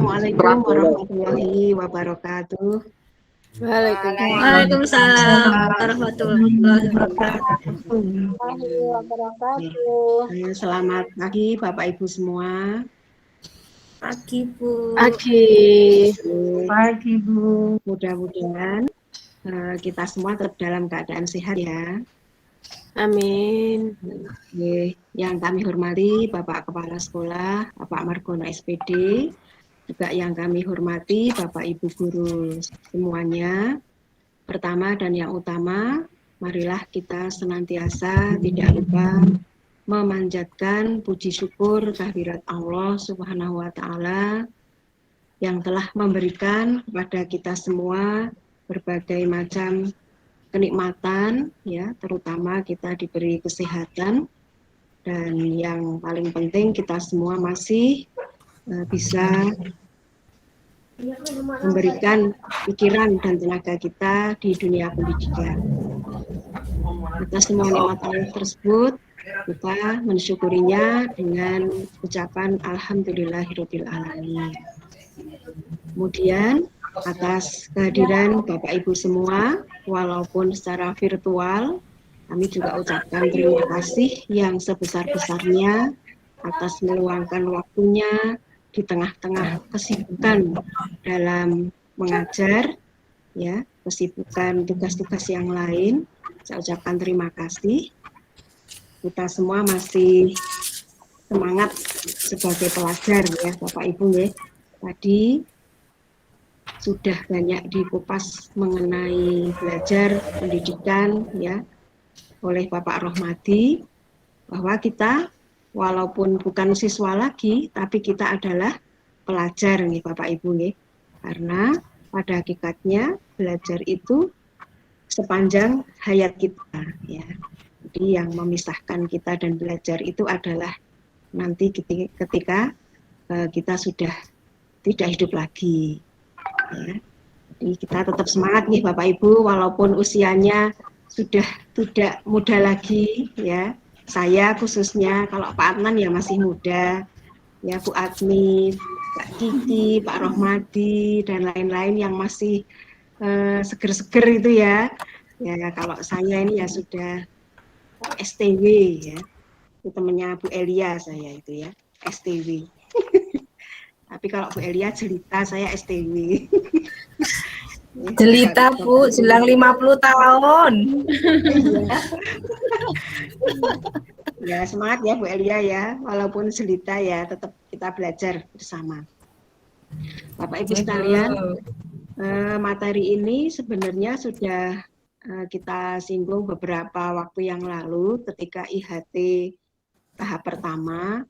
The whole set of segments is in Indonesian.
Assalamualaikum warahmatullahi wabarakatuh. Waalaikumsalam warahmatullahi wabarakatuh. Selamat pagi Bapak Ibu semua. Pagi Bu. Pagi Bu. Mudah-mudahan kita semua tetap dalam keadaan sehat ya. Amin. Yang kami hormati Bapak Kepala Sekolah, Bapak Margono SPD, juga yang kami hormati Bapak Ibu Guru semuanya. Pertama dan yang utama, marilah kita senantiasa tidak lupa memanjatkan puji syukur kehadirat Allah Subhanahu wa Ta'ala yang telah memberikan kepada kita semua berbagai macam kenikmatan, ya, terutama kita diberi kesehatan, dan yang paling penting kita semua masih bisa memberikan pikiran dan tenaga kita di dunia pendidikan. Atas semua nikmat Allah tersebut, kita mensyukurinya dengan ucapan Alhamdulillahirabbil alamin. Kemudian atas kehadiran Bapak Ibu semua, walaupun secara virtual, kami juga ucapkan terima kasih yang sebesar-besarnya atas meluangkan waktunya di tengah-tengah kesibukan dalam mengajar, ya, kesibukan tugas-tugas yang lain. Saya ucapkan terima kasih. Kita semua masih semangat sebagai pelajar ya Bapak Ibu ya. Tadi sudah banyak dikupas mengenai belajar pendidikan ya oleh Bapak Rohmadi, bahwa kita walaupun bukan siswa lagi, tapi kita adalah pelajar nih Bapak Ibu nih. Karena pada hakikatnya belajar itu sepanjang hayat kita ya. Jadi yang memisahkan kita dan belajar itu adalah nanti ketika kita sudah tidak hidup lagi ya. Jadi kita tetap semangat nih Bapak Ibu, walaupun usianya sudah tidak muda lagi ya. Saya khususnya, kalau Pak Adnan ya masih muda, ya Bu Admi, Pak Kiki, Pak Rohmadi, dan lain-lain yang masih seger-seger itu ya. Ya kalau saya ini ya sudah STW ya, itu temannya Bu Elia saya itu ya, STW. Tapi kalau Bu Elia jelita, saya STW. Jelita Bu, jelang 50 tahun. Ya semangat ya Bu Elia ya, walaupun jelita ya tetap kita belajar bersama. Bapak Ibu sekalian, materi ini sebenarnya sudah kita singgung beberapa waktu yang lalu ketika IHT tahap pertama.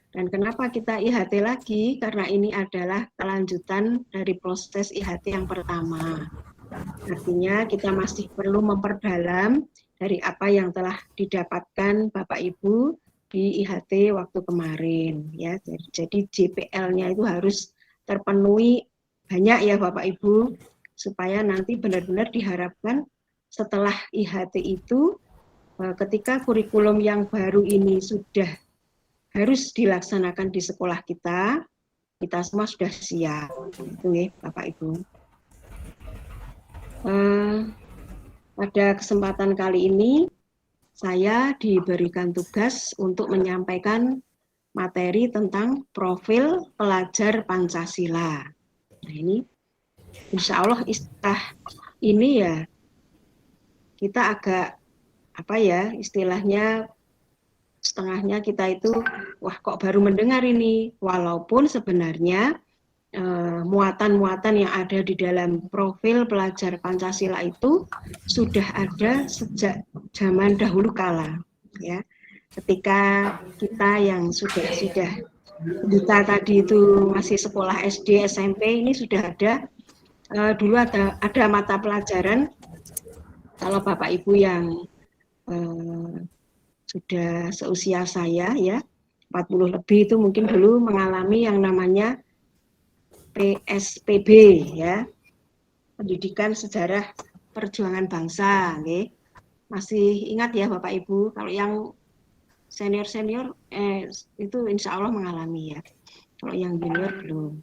Dan kenapa kita IHT lagi? Karena ini adalah kelanjutan dari proses IHT yang pertama. Artinya kita masih perlu memperdalam dari apa yang telah didapatkan Bapak Ibu di IHT waktu kemarin ya. Jadi JPL-nya itu harus terpenuhi banyak ya Bapak Ibu, supaya nanti benar-benar diharapkan setelah IHT itu ketika kurikulum yang baru ini sudah harus dilaksanakan di sekolah kita semua sudah siap. Itu ya Bapak Ibu. Pada kesempatan kali ini saya diberikan tugas untuk menyampaikan materi tentang profil pelajar Pancasila. Nah ini insya Allah istilah ini ya kita agak apa ya istilahnya setengahnya kita itu wah kok baru mendengar ini, walaupun sebenarnya muatan-muatan yang ada di dalam profil pelajar Pancasila itu sudah ada sejak zaman dahulu kala ya, ketika kita yang sudah kita tadi itu masih sekolah SD SMP ini sudah ada dulu ada mata pelajaran, kalau Bapak Ibu yang sudah seusia saya ya 40 lebih itu mungkin dulu mengalami yang namanya PSPB ya, Pendidikan Sejarah Perjuangan Bangsa okay. Masih ingat ya Bapak Ibu? Kalau yang senior itu insya Allah mengalami ya, kalau yang junior belum.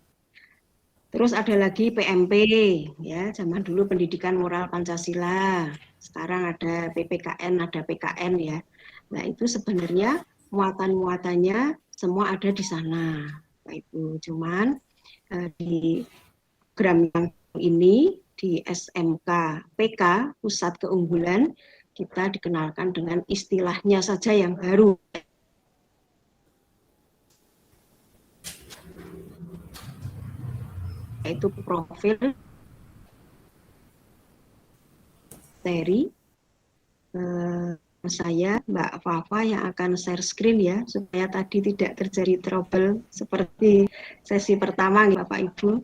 Terus ada lagi PMP, ya, zaman dulu Pendidikan Moral Pancasila. Sekarang ada PPKN, ada PKN ya. Nah, itu sebenarnya muatan-muatannya semua ada di sana, Pak Ibu. Cuman di program yang ini di SMK PK, Pusat Keunggulan, kita dikenalkan dengan istilahnya saja yang baru, yaitu profil materi. Saya Mbak Fafa yang akan share screen ya, supaya tadi tidak terjadi trouble seperti sesi pertama Bapak Ibu.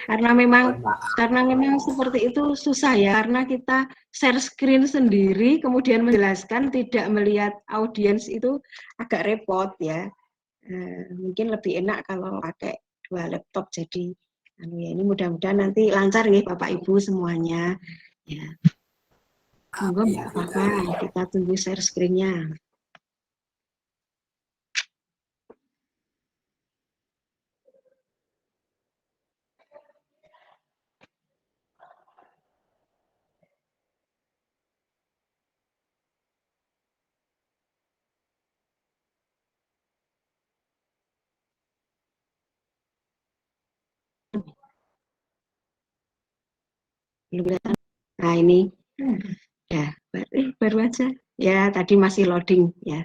karena memang seperti itu susah ya, karena kita share screen sendiri kemudian menjelaskan tidak melihat audiens itu agak repot ya. Mungkin lebih enak kalau pakai 2 laptop. Jadi ini mudah-mudahan nanti lancar nih Bapak Ibu semuanya ya. Monggo Mbak Fafa, kita tunggu share screen-nya. Belum kelihatan. Nah ini ya baru aja ya, tadi masih loading ya.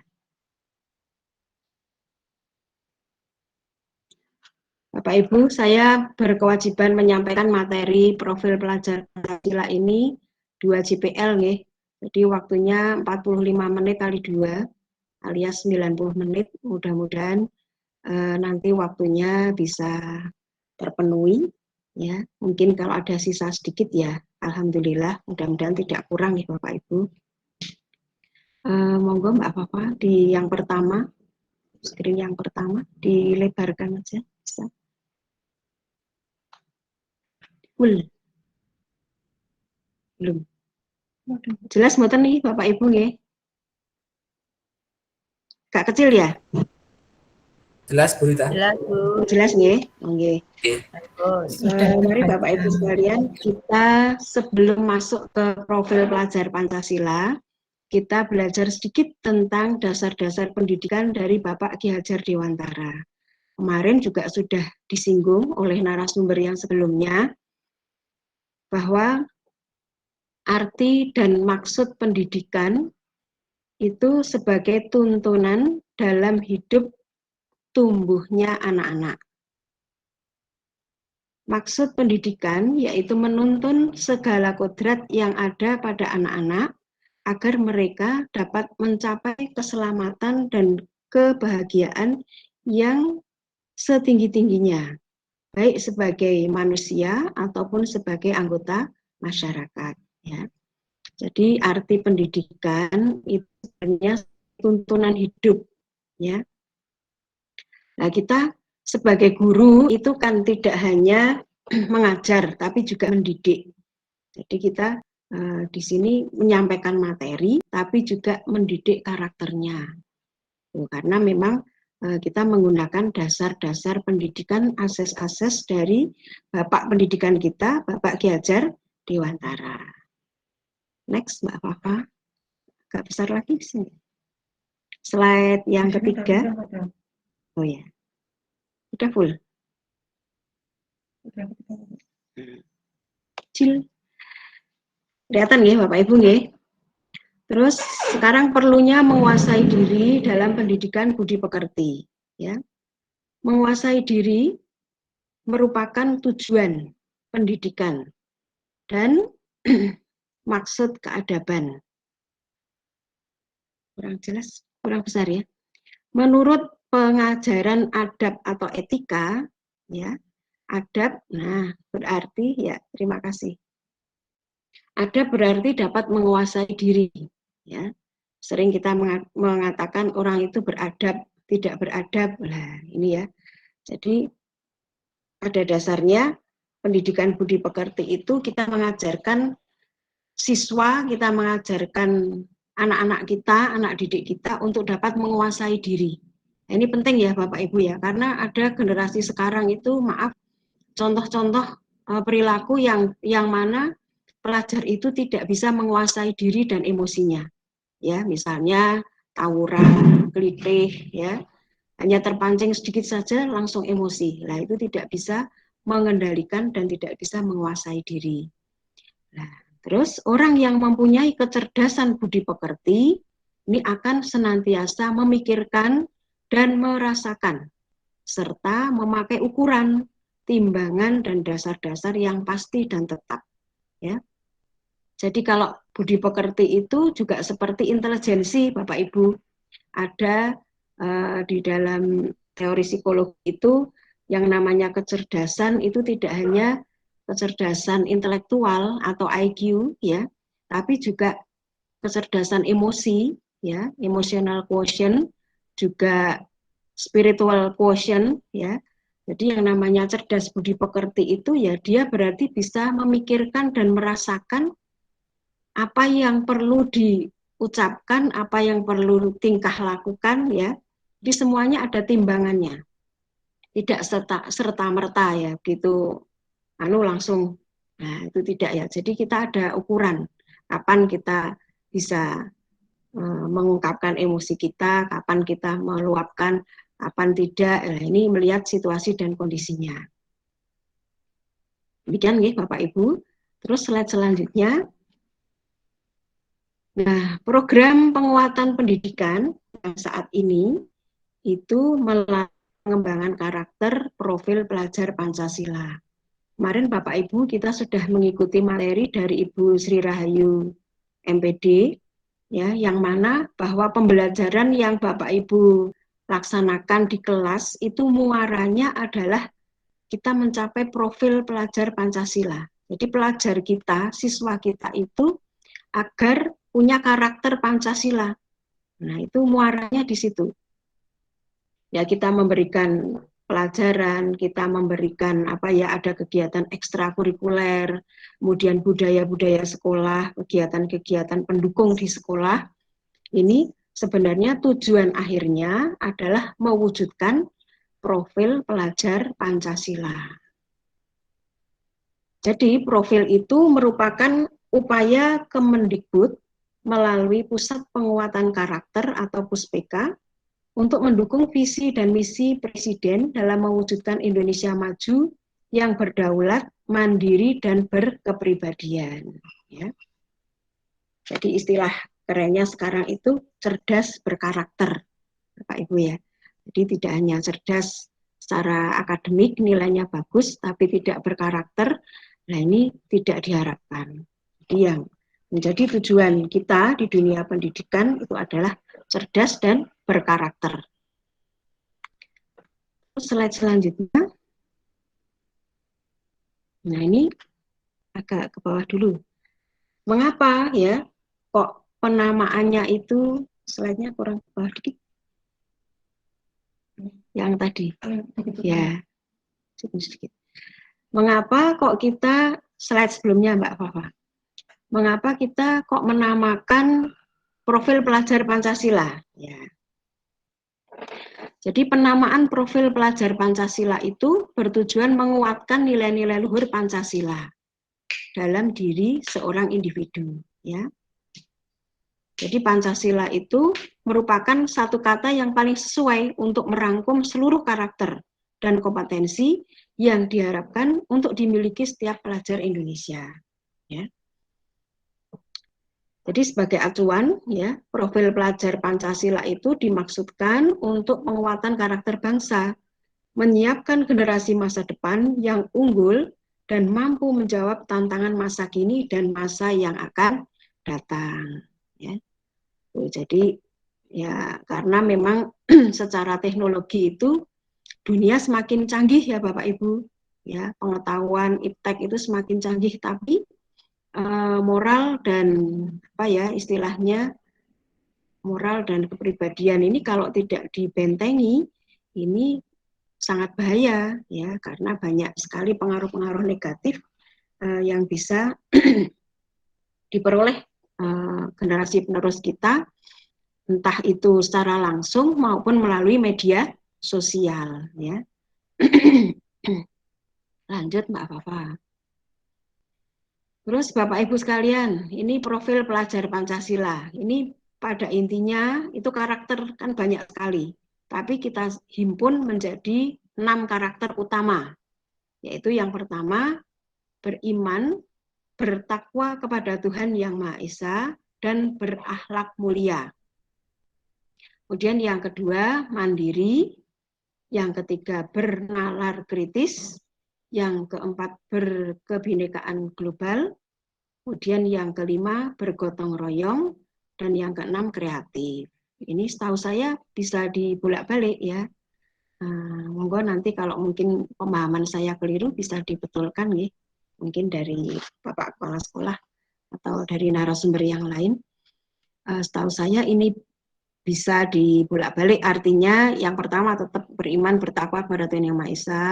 Bapak Ibu, saya berkewajiban menyampaikan materi profil pelajar Pancasila ini 2 JPL nih. Jadi waktunya 45 menit kali 2 alias 90 menit. Mudah-mudahan nanti waktunya bisa terpenuhi ya. Mungkin kalau ada sisa sedikit ya alhamdulillah, mudah-mudahan tidak kurang ya Bapak Ibu. Monggo Mbak Fafa di yang pertama, screen yang pertama dilebarkan aja bisa. Full. Belum. Jelas mboten nih Bapak Ibu nggih? Gak kecil ya? Jelas Bu Rita. Jelas Bu. Jelas nggih? Nggih. Mari Bapak Ibu sekalian, kita sebelum masuk ke profil pelajar Pancasila, kita belajar sedikit tentang dasar-dasar pendidikan dari Bapak Ki Hajar Dewantara. Kemarin juga sudah disinggung oleh narasumber yang sebelumnya, bahwa arti dan maksud pendidikan itu sebagai tuntunan dalam hidup tumbuhnya anak-anak. Maksud pendidikan yaitu menuntun segala kodrat yang ada pada anak-anak agar mereka dapat mencapai keselamatan dan kebahagiaan yang setinggi-tingginya, baik sebagai manusia ataupun sebagai anggota masyarakat. Ya. Jadi arti pendidikan itu sebenarnya tuntunan hidup. Ya. Nah, kita sebagai guru itu kan tidak hanya mengajar, tapi juga mendidik. Jadi kita di sini menyampaikan materi, tapi juga mendidik karakternya. Karena memang kita menggunakan dasar-dasar pendidikan, asas-asas dari Bapak pendidikan kita, Bapak Ki Hajar Dewantara. Next, Mbak Fafa. Agak besar lagi di sini. Slide yang ketiga. Oh ya. Udah full. Kecil. Kelihatan ya Bapak Ibu nggih? Terus sekarang perlunya menguasai diri dalam pendidikan budi pekerti. Ya. Menguasai diri merupakan tujuan pendidikan dan maksud keadaban. Kurang jelas, kurang besar ya. Menurut pengajaran adab atau etika, ya, adab, nah berarti ya terima kasih. Adab berarti dapat menguasai diri, ya. Sering kita mengatakan orang itu beradab, tidak beradab, lah ini ya. Jadi pada dasarnya pendidikan budi pekerti itu kita mengajarkan siswa, kita mengajarkan anak-anak kita, anak didik kita untuk dapat menguasai diri. Nah, ini penting ya Bapak Ibu ya, karena ada generasi sekarang itu maaf contoh-contoh perilaku yang mana pelajar itu tidak bisa menguasai diri dan emosinya. Ya, misalnya tawuran, kelitih, ya, hanya terpancing sedikit saja langsung emosi. Nah, itu tidak bisa mengendalikan dan tidak bisa menguasai diri. Nah, terus orang yang mempunyai kecerdasan budi pekerti ini akan senantiasa memikirkan dan merasakan serta memakai ukuran, timbangan dan dasar-dasar yang pasti dan tetap, ya. Jadi kalau budi pekerti itu juga seperti intelijensi, Bapak Ibu. Ada di dalam teori psikologi itu yang namanya kecerdasan itu tidak hanya kecerdasan intelektual atau IQ, ya, tapi juga kecerdasan emosi, ya, emotional quotient, juga spiritual quotient, ya. Jadi yang namanya cerdas budi pekerti itu ya dia berarti bisa memikirkan dan merasakan apa yang perlu diucapkan, apa yang perlu tingkah lakukan, ya. Di semuanya ada timbangannya. Tidak serta-merta ya, gitu langsung. Nah, itu tidak ya. Jadi kita ada ukuran kapan kita bisa mengungkapkan emosi kita, kapan kita meluapkan, kapan tidak. Nah, ini melihat situasi dan kondisinya. Demikian ya Bapak Ibu. Terus slide selanjutnya. Nah, program penguatan pendidikan yang saat ini itu melalui pengembangan karakter profil pelajar Pancasila. Kemarin Bapak Ibu kita sudah mengikuti materi dari Ibu Sri Rahayu MPD, ya, yang mana bahwa pembelajaran yang Bapak Ibu laksanakan di kelas itu muaranya adalah kita mencapai profil pelajar Pancasila. Jadi pelajar kita, siswa kita itu agar punya karakter Pancasila. Nah, itu muaranya di situ. Ya, kita memberikan pelajaran, kita memberikan ada kegiatan ekstrakurikuler, kemudian budaya-budaya sekolah, kegiatan-kegiatan pendukung di sekolah. Ini sebenarnya tujuan akhirnya adalah mewujudkan profil pelajar Pancasila. Jadi profil itu merupakan upaya Kemendikbud melalui Pusat Penguatan Karakter atau Puspeka untuk mendukung visi dan misi Presiden dalam mewujudkan Indonesia maju yang berdaulat, mandiri, dan berkepribadian. Ya. Jadi istilah kerennya sekarang itu cerdas berkarakter, Bapak Ibu ya. Jadi tidak hanya cerdas secara akademik, nilainya bagus, tapi tidak berkarakter. Nah, ini tidak diharapkan. Jadi yang menjadi tujuan kita di dunia pendidikan itu adalah cerdas dan berkarakter. Slide selanjutnya. Nah, ini agak ke bawah dulu. Mengapa ya kok penamaannya itu slide-nya kurang ke bawah dikit? Yang tadi. Ya. Sedikit. Mengapa kok kita slide sebelumnya Mbak Fafa? Mengapa kita kok menamakan profil pelajar Pancasila? Ya. Jadi penamaan profil pelajar Pancasila itu bertujuan menguatkan nilai-nilai luhur Pancasila dalam diri seorang individu, ya. Jadi Pancasila itu merupakan satu kata yang paling sesuai untuk merangkum seluruh karakter dan kompetensi yang diharapkan untuk dimiliki setiap pelajar Indonesia, ya. Jadi sebagai acuan, ya, profil pelajar Pancasila itu dimaksudkan untuk penguatan karakter bangsa, menyiapkan generasi masa depan yang unggul dan mampu menjawab tantangan masa kini dan masa yang akan datang. Ya. Jadi ya karena memang secara teknologi itu dunia semakin canggih ya Bapak Ibu, ya pengetahuan iptek itu semakin canggih, tapi moral dan istilahnya moral dan kepribadian ini kalau tidak dibentengi ini sangat bahaya ya, karena banyak sekali pengaruh-pengaruh negatif yang bisa diperoleh generasi penerus kita, entah itu secara langsung maupun melalui media sosial ya. Lanjut Mbak Fafa. Terus Bapak Ibu sekalian, ini profil pelajar Pancasila. Ini pada intinya itu karakter kan banyak sekali. Tapi kita himpun menjadi 6 karakter utama. Yaitu yang pertama, beriman, bertakwa kepada Tuhan Yang Maha Esa, dan berakhlak mulia. Kemudian yang kedua, mandiri. Yang ketiga, bernalar kritis. Yang keempat, berkebinekaan global. Kemudian yang kelima, bergotong royong. Dan yang keenam, kreatif. Ini setahu saya bisa dibolak-balik ya. Monggo nanti kalau mungkin pemahaman saya keliru bisa dibetulkan ya. Mungkin dari Bapak Kepala Sekolah atau dari narasumber yang lain. Setahu saya ini bisa dibolak-balik, artinya yang pertama tetap beriman bertakwa kepada Tuhan Yang Maha Esa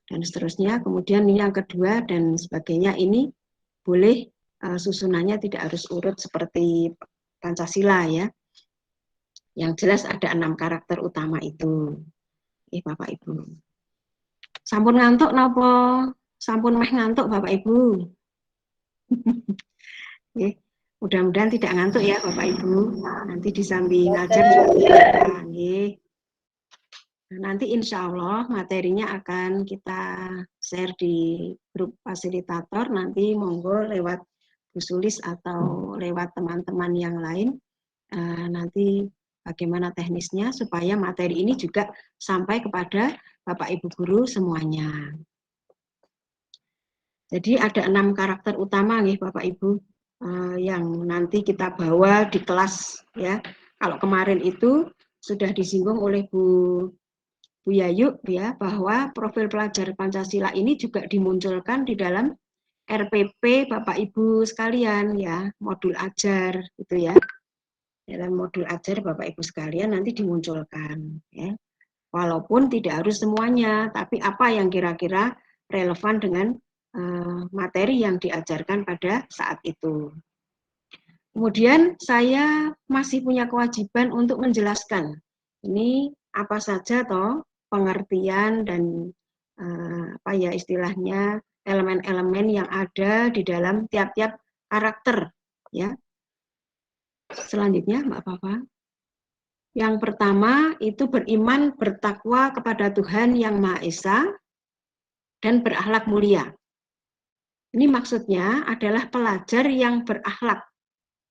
dan seterusnya. Kemudian yang kedua dan sebagainya ini boleh susunannya tidak harus urut seperti Pancasila ya. Yang jelas ada 6 karakter utama itu. Bapak Ibu. Sampun ngantuk napa? Sampun meh ngantuk Bapak Ibu. Mudah-mudahan tidak ngantuk ya Bapak Ibu. Nanti di samping ngajar juga. Nanti insya Allah materinya akan kita share di grup fasilitator. Nanti monggo lewat Bu Sulis atau lewat teman-teman yang lain. Nanti bagaimana teknisnya supaya materi ini juga sampai kepada Bapak Ibu guru semuanya. Jadi ada 6 karakter utama nih Bapak Ibu yang nanti kita bawa di kelas ya. Kalau kemarin itu sudah disinggung oleh Bu Yayu ya bahwa profil pelajar Pancasila ini juga dimunculkan di dalam RPP Bapak Ibu sekalian ya, modul ajar gitu ya. Dalam modul ajar Bapak Ibu sekalian nanti dimunculkan ya. Walaupun tidak harus semuanya, tapi apa yang kira-kira relevan dengan materi yang diajarkan pada saat itu. Kemudian saya masih punya kewajiban untuk menjelaskan ini apa saja toh pengertian dan apa ya istilahnya elemen-elemen yang ada di dalam tiap-tiap karakter ya. Selanjutnya Mbak Fafa. Yang pertama itu beriman bertakwa kepada Tuhan Yang Maha Esa dan berakhlak mulia. Ini maksudnya adalah pelajar yang berakhlak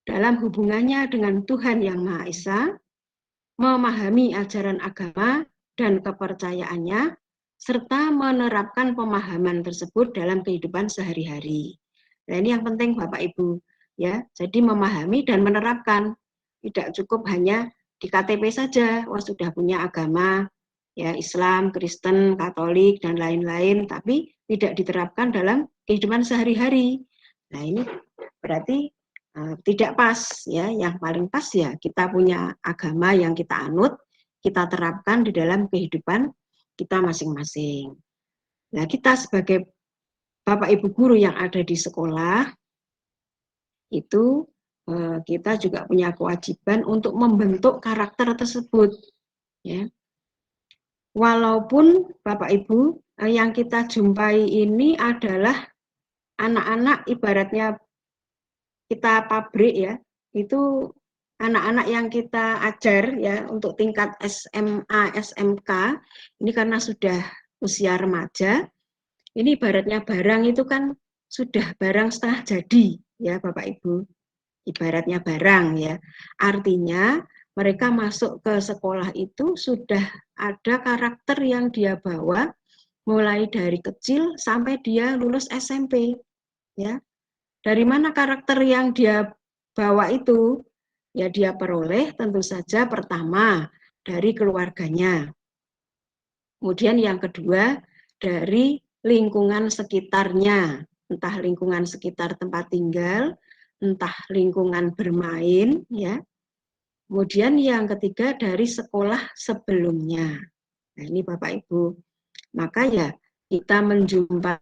dalam hubungannya dengan Tuhan Yang Maha Esa, memahami ajaran agama dan kepercayaannya, serta menerapkan pemahaman tersebut dalam kehidupan sehari-hari. Nah, ini yang penting Bapak Ibu ya. Jadi memahami dan menerapkan. Tidak cukup hanya di KTP saja, wah sudah punya agama ya Islam, Kristen, Katolik dan lain-lain, tapi tidak diterapkan dalam kehidupan sehari-hari. Nah, ini berarti tidak pas ya. Yang paling pas ya kita punya agama yang kita anut, kita terapkan di dalam kehidupan kita masing-masing. Nah, kita sebagai Bapak Ibu guru yang ada di sekolah itu kita juga punya kewajiban untuk membentuk karakter tersebut ya. Walaupun Bapak Ibu yang kita jumpai ini adalah anak-anak ibaratnya kita pabrik ya, itu anak-anak yang kita ajar ya untuk tingkat SMA, SMK, ini karena sudah usia remaja, ini ibaratnya barang itu kan sudah barang setengah jadi ya Bapak Ibu, ibaratnya barang ya. Artinya mereka masuk ke sekolah itu sudah ada karakter yang dia bawa mulai dari kecil sampai dia lulus SMP ya. Dari mana karakter yang dia bawa itu? Ya dia peroleh tentu saja pertama dari keluarganya. Kemudian yang kedua dari lingkungan sekitarnya, entah lingkungan sekitar tempat tinggal, entah lingkungan bermain, ya. Kemudian yang ketiga dari sekolah sebelumnya. Nah, ini Bapak Ibu. Maka ya kita menjumpai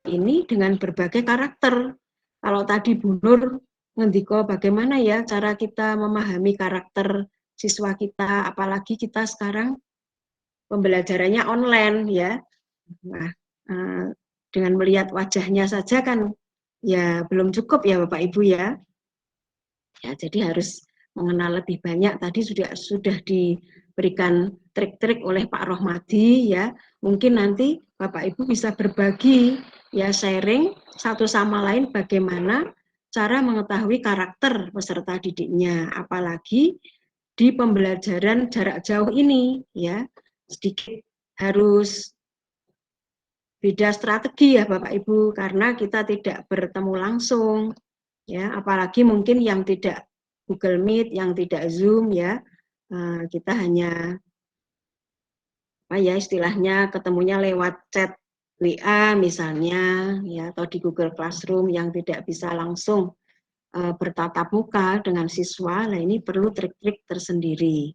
ini dengan berbagai karakter. Kalau tadi Bu Nur ngendiko bagaimana ya cara kita memahami karakter siswa kita, apalagi kita sekarang pembelajarannya online ya. Nah, dengan melihat wajahnya saja kan ya belum cukup ya Bapak Ibu ya. Ya, jadi harus mengenal lebih banyak. Tadi sudah diberikan trik-trik oleh Pak Rohmadi ya. Mungkin nanti Bapak Ibu bisa berbagi ya, sharing satu sama lain bagaimana cara mengetahui karakter peserta didiknya, apalagi di pembelajaran jarak jauh ini ya. Sedikit harus beda strategi ya Bapak Ibu, karena kita tidak bertemu langsung ya, apalagi mungkin yang tidak Google Meet, yang tidak Zoom ya, kita hanya apa ya istilahnya ketemunya lewat chat WA misalnya ya, atau di Google Classroom yang tidak bisa langsung bertatap muka dengan siswa. Nah, ini perlu trik-trik tersendiri.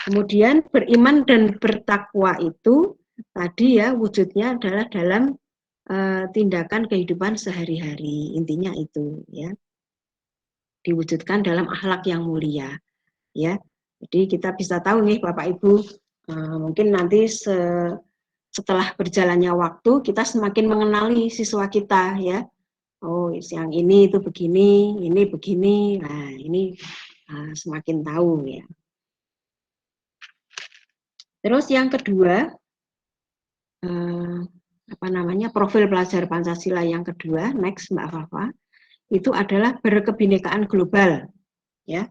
Kemudian beriman dan bertakwa itu tadi ya wujudnya adalah dalam tindakan kehidupan sehari-hari, intinya itu ya, diwujudkan dalam akhlak yang mulia ya. Jadi kita bisa tahu nih Bapak Ibu, mungkin nanti setelah berjalannya waktu kita semakin mengenali siswa kita ya. Oh, yang ini itu begini, ini begini. Nah, ini semakin tahu ya. Terus yang kedua, apa namanya, profil pelajar Pancasila yang kedua, next Mbak Fafa, itu adalah berkebinekaan global ya.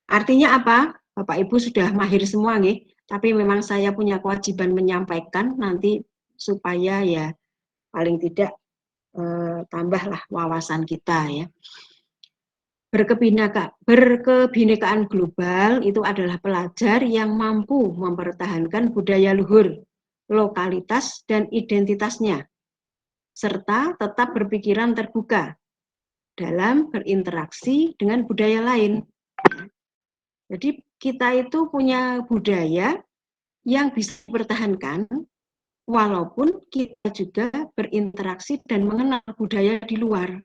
Artinya apa? Bapak Ibu sudah mahir semua nih, tapi memang saya punya kewajiban menyampaikan nanti supaya ya paling tidak tambahlah wawasan kita ya. Berkebinekaan global itu adalah pelajar yang mampu mempertahankan budaya luhur, lokalitas, dan identitasnya, serta tetap berpikiran terbuka dalam berinteraksi dengan budaya lain. Jadi kita itu punya budaya yang bisa dipertahankan walaupun kita juga berinteraksi dan mengenal budaya di luar.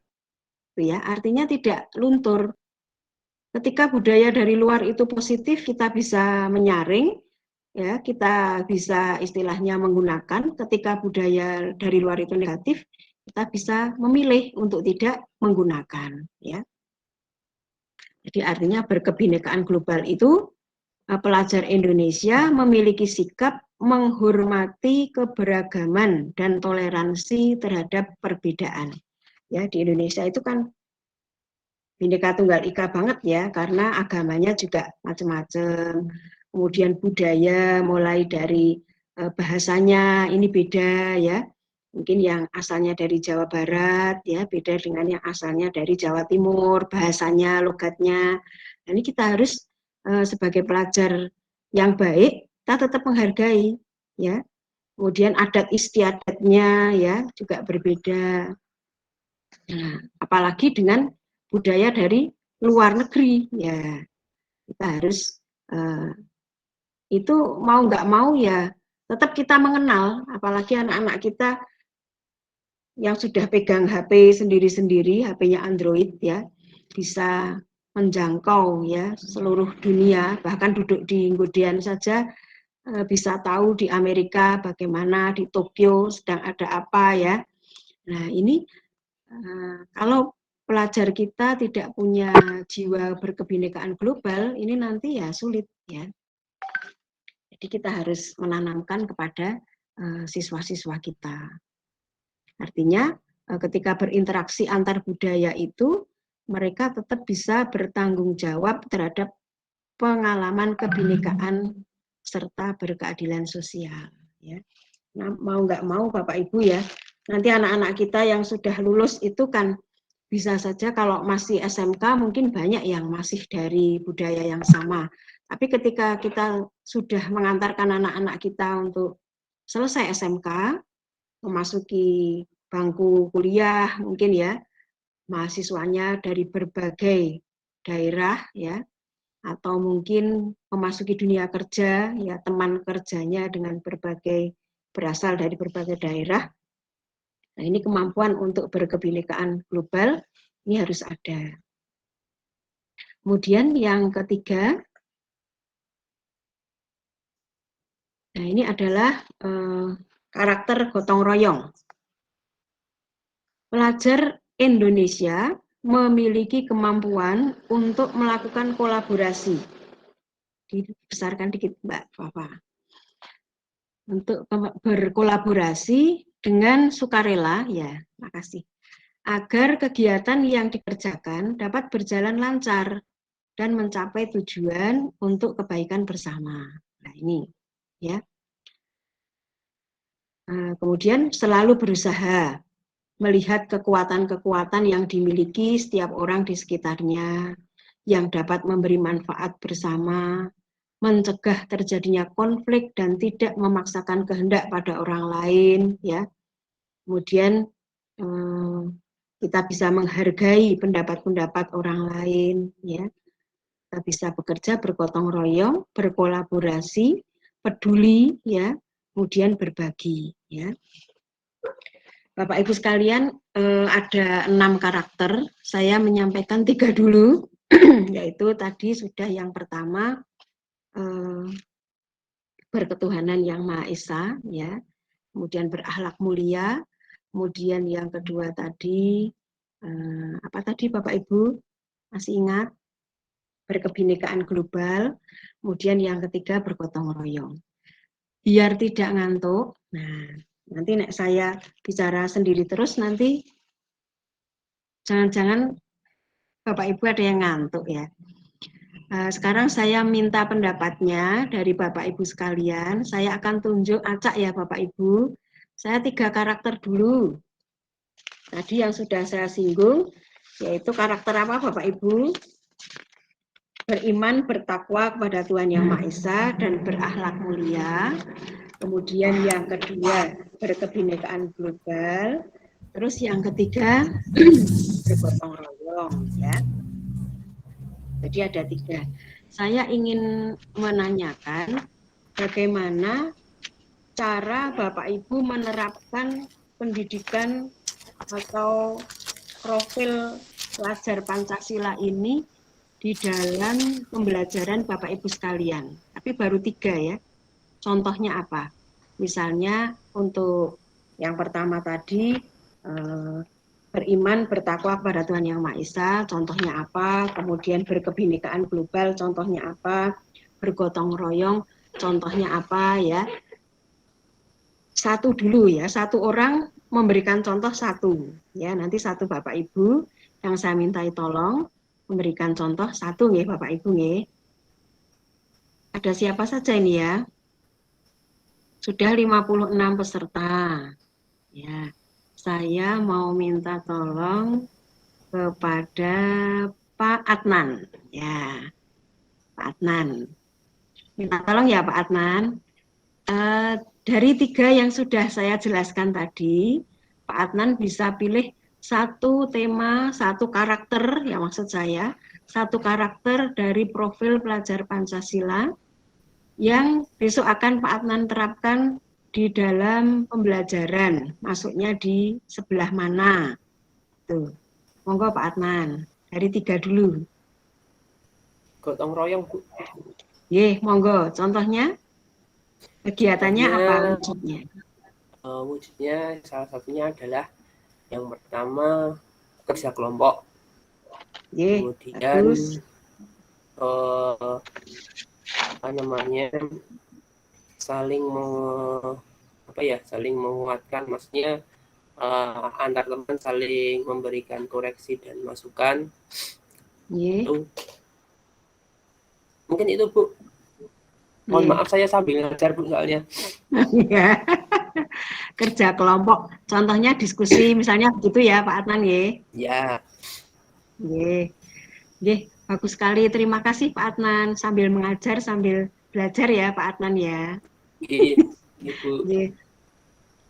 Ya, artinya tidak luntur. Ketika budaya dari luar itu positif, kita bisa menyaring, ya, kita bisa istilahnya menggunakan. Ketika budaya dari luar itu negatif, kita bisa memilih untuk tidak menggunakan. Ya. Jadi artinya berkebinekaan global itu pelajar Indonesia memiliki sikap menghormati keberagaman dan toleransi terhadap perbedaan. Ya, di Indonesia itu kan Bhinneka Tunggal Ika banget ya, karena agamanya juga macam-macam. Kemudian budaya mulai dari bahasanya ini beda ya. Mungkin yang asalnya dari Jawa Barat ya beda dengan yang asalnya dari Jawa Timur, bahasanya, logatnya. Nah, ini kita harus sebagai pelajar yang baik, kita tetap menghargai ya. Kemudian adat istiadatnya ya juga berbeda. Nah, apalagi dengan budaya dari luar negeri ya, kita harus itu mau nggak mau ya tetap kita mengenal, apalagi anak-anak kita yang sudah pegang HP sendiri-sendiri, HP-nya Android ya, bisa menjangkau ya seluruh dunia, bahkan duduk di Nggodean saja bisa tahu di Amerika bagaimana, di Tokyo sedang ada apa ya. Nah, ini kalau pelajar kita tidak punya jiwa berkebinekaan global, ini nanti ya sulit ya. Jadi kita harus menanamkan kepada siswa-siswa kita. Artinya ketika berinteraksi antar budaya itu, mereka tetap bisa bertanggung jawab terhadap pengalaman kebinekaan serta berkeadilan sosial. Ya. Nah, mau nggak mau Bapak Ibu ya, nanti anak-anak kita yang sudah lulus itu kan bisa saja kalau masih SMK mungkin banyak yang masih dari budaya yang sama. Tapi ketika kita sudah mengantarkan anak-anak kita untuk selesai SMK, memasuki bangku kuliah mungkin ya, mahasiswanya dari berbagai daerah ya, atau mungkin memasuki dunia kerja ya, teman kerjanya dengan berasal dari berbagai daerah. Nah, ini kemampuan untuk berkebinekaan global ini harus ada. Kemudian yang ketiga, nah ini adalah karakter gotong royong. Pelajar Indonesia memiliki kemampuan untuk melakukan kolaborasi. Dibesarkan dikit Mbak Fafa. Untuk berkolaborasi dengan sukarela, ya, makasih. Agar kegiatan yang dikerjakan dapat berjalan lancar dan mencapai tujuan untuk kebaikan bersama. Nah, ini ya. Kemudian selalu berusaha melihat kekuatan-kekuatan yang dimiliki setiap orang di sekitarnya yang dapat memberi manfaat bersama, mencegah terjadinya konflik dan tidak memaksakan kehendak pada orang lain, ya. Kemudian kita bisa menghargai pendapat-pendapat orang lain, ya. Kita bisa bekerja bergotong royong, berkolaborasi, peduli, ya. Kemudian berbagi, ya. Bapak Ibu sekalian, ada 6 karakter. Saya menyampaikan 3 dulu, yaitu tadi sudah yang pertama berketuhanan yang Maha Esa, ya. Kemudian berakhlak mulia. Kemudian yang kedua tadi apa tadi Bapak Ibu masih ingat? Berkebinekaan global. Kemudian yang ketiga bergotong royong. Biar tidak ngantuk. Nah, nanti nek saya bicara sendiri terus nanti jangan-jangan Bapak Ibu ada yang ngantuk ya. Sekarang saya minta pendapatnya dari Bapak Ibu sekalian. Saya akan tunjuk acak ya Bapak Ibu. Saya 3 karakter dulu. Tadi yang sudah saya singgung, yaitu karakter apa Bapak Ibu? Beriman, bertakwa kepada Tuhan Yang Maha Esa dan berakhlak mulia. Kemudian yang kedua, berkebinekaan global. Terus yang ketiga, bergotong royong, ya. Jadi ada 3. Saya ingin menanyakan bagaimana cara Bapak Ibu menerapkan pendidikan atau profil pelajar Pancasila ini di dalam pembelajaran Bapak Ibu sekalian. Tapi baru 3 ya. Contohnya apa? Misalnya untuk yang pertama tadi beriman, bertakwa kepada Tuhan Yang Maha Esa, contohnya apa? Kemudian berkebinekaan global, contohnya apa? Bergotong royong, contohnya apa ya? Satu dulu ya, satu orang memberikan contoh satu. Ya, nanti satu Bapak Ibu yang saya mintai tolong memberikan contoh satu nggih Bapak Ibu nggih. Ada siapa saja ini ya? Sudah 56 peserta. Ya. Saya mau minta tolong kepada Pak Adnan. Ya. Pak Adnan. Minta tolong ya Pak Adnan. Dari 3 yang sudah saya jelaskan tadi, Pak Adnan bisa pilih satu tema, satu karakter, ya maksud saya, satu karakter dari profil pelajar Pancasila yang besok akan Pak Adnan terapkan di dalam pembelajaran, masuknya di sebelah mana. Tuh. Monggo Pak Adnan, dari 3 dulu. Gotong royong, Bu. Ye, monggo, contohnya? Kegiatannya apa wujudnya? Wujudnya salah satunya adalah yang pertama kerja kelompok. Ye, kemudian bagus. Saling menguatkan, maksudnya antar teman saling memberikan koreksi dan masukan. Itu. Mungkin itu Bu. Mohon maaf saya sambil ngajar Bu soalnya. Ya. Kerja kelompok, contohnya diskusi misalnya begitu ya Pak Adnan ya. Ya. Nggih, bagus sekali. Terima kasih Pak Adnan, sambil mengajar sambil belajar ya Pak Adnan ya. Iya, Bu.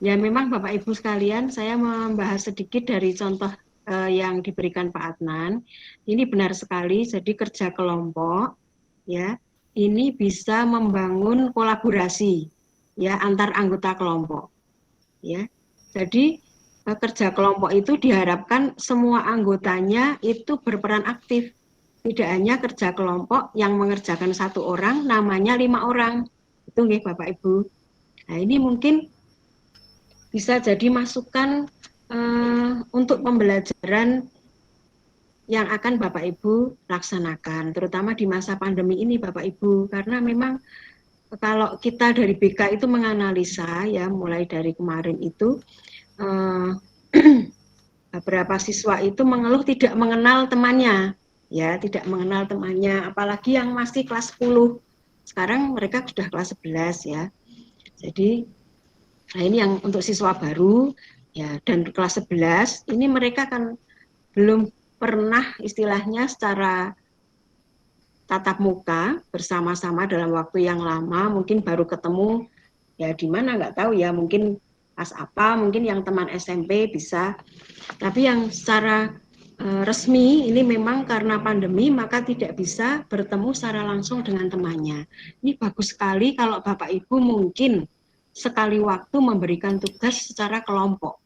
Ya memang Bapak Ibu sekalian, saya membahas sedikit dari contoh yang diberikan Pak Adnan. Ini benar sekali, jadi kerja kelompok ya, ini bisa membangun kolaborasi ya antar anggota kelompok. Ya. Jadi kerja kelompok itu diharapkan semua anggotanya itu berperan aktif. Tidak hanya kerja kelompok yang mengerjakan 1 orang, namanya 5 orang. Itu nggih Bapak Ibu. Nah, ini mungkin bisa jadi masukan untuk pembelajaran yang akan Bapak Ibu laksanakan, terutama di masa pandemi ini Bapak Ibu, karena memang kalau kita dari BK itu menganalisa ya, mulai dari kemarin itu beberapa siswa itu mengeluh tidak mengenal temannya, ya tidak mengenal temannya, apalagi yang masih kelas 10, sekarang mereka sudah kelas 11 ya. Jadi nah ini yang untuk siswa baru ya, dan kelas 11 ini mereka kan belum pernah istilahnya secara tatap muka bersama-sama dalam waktu yang lama, mungkin baru ketemu ya di mana nggak tahu ya, mungkin pas apa, mungkin yang teman SMP bisa, tapi yang secara resmi ini memang karena pandemi maka tidak bisa bertemu secara langsung dengan temannya. Ini bagus sekali kalau Bapak Ibu mungkin sekali waktu memberikan tugas secara kelompok.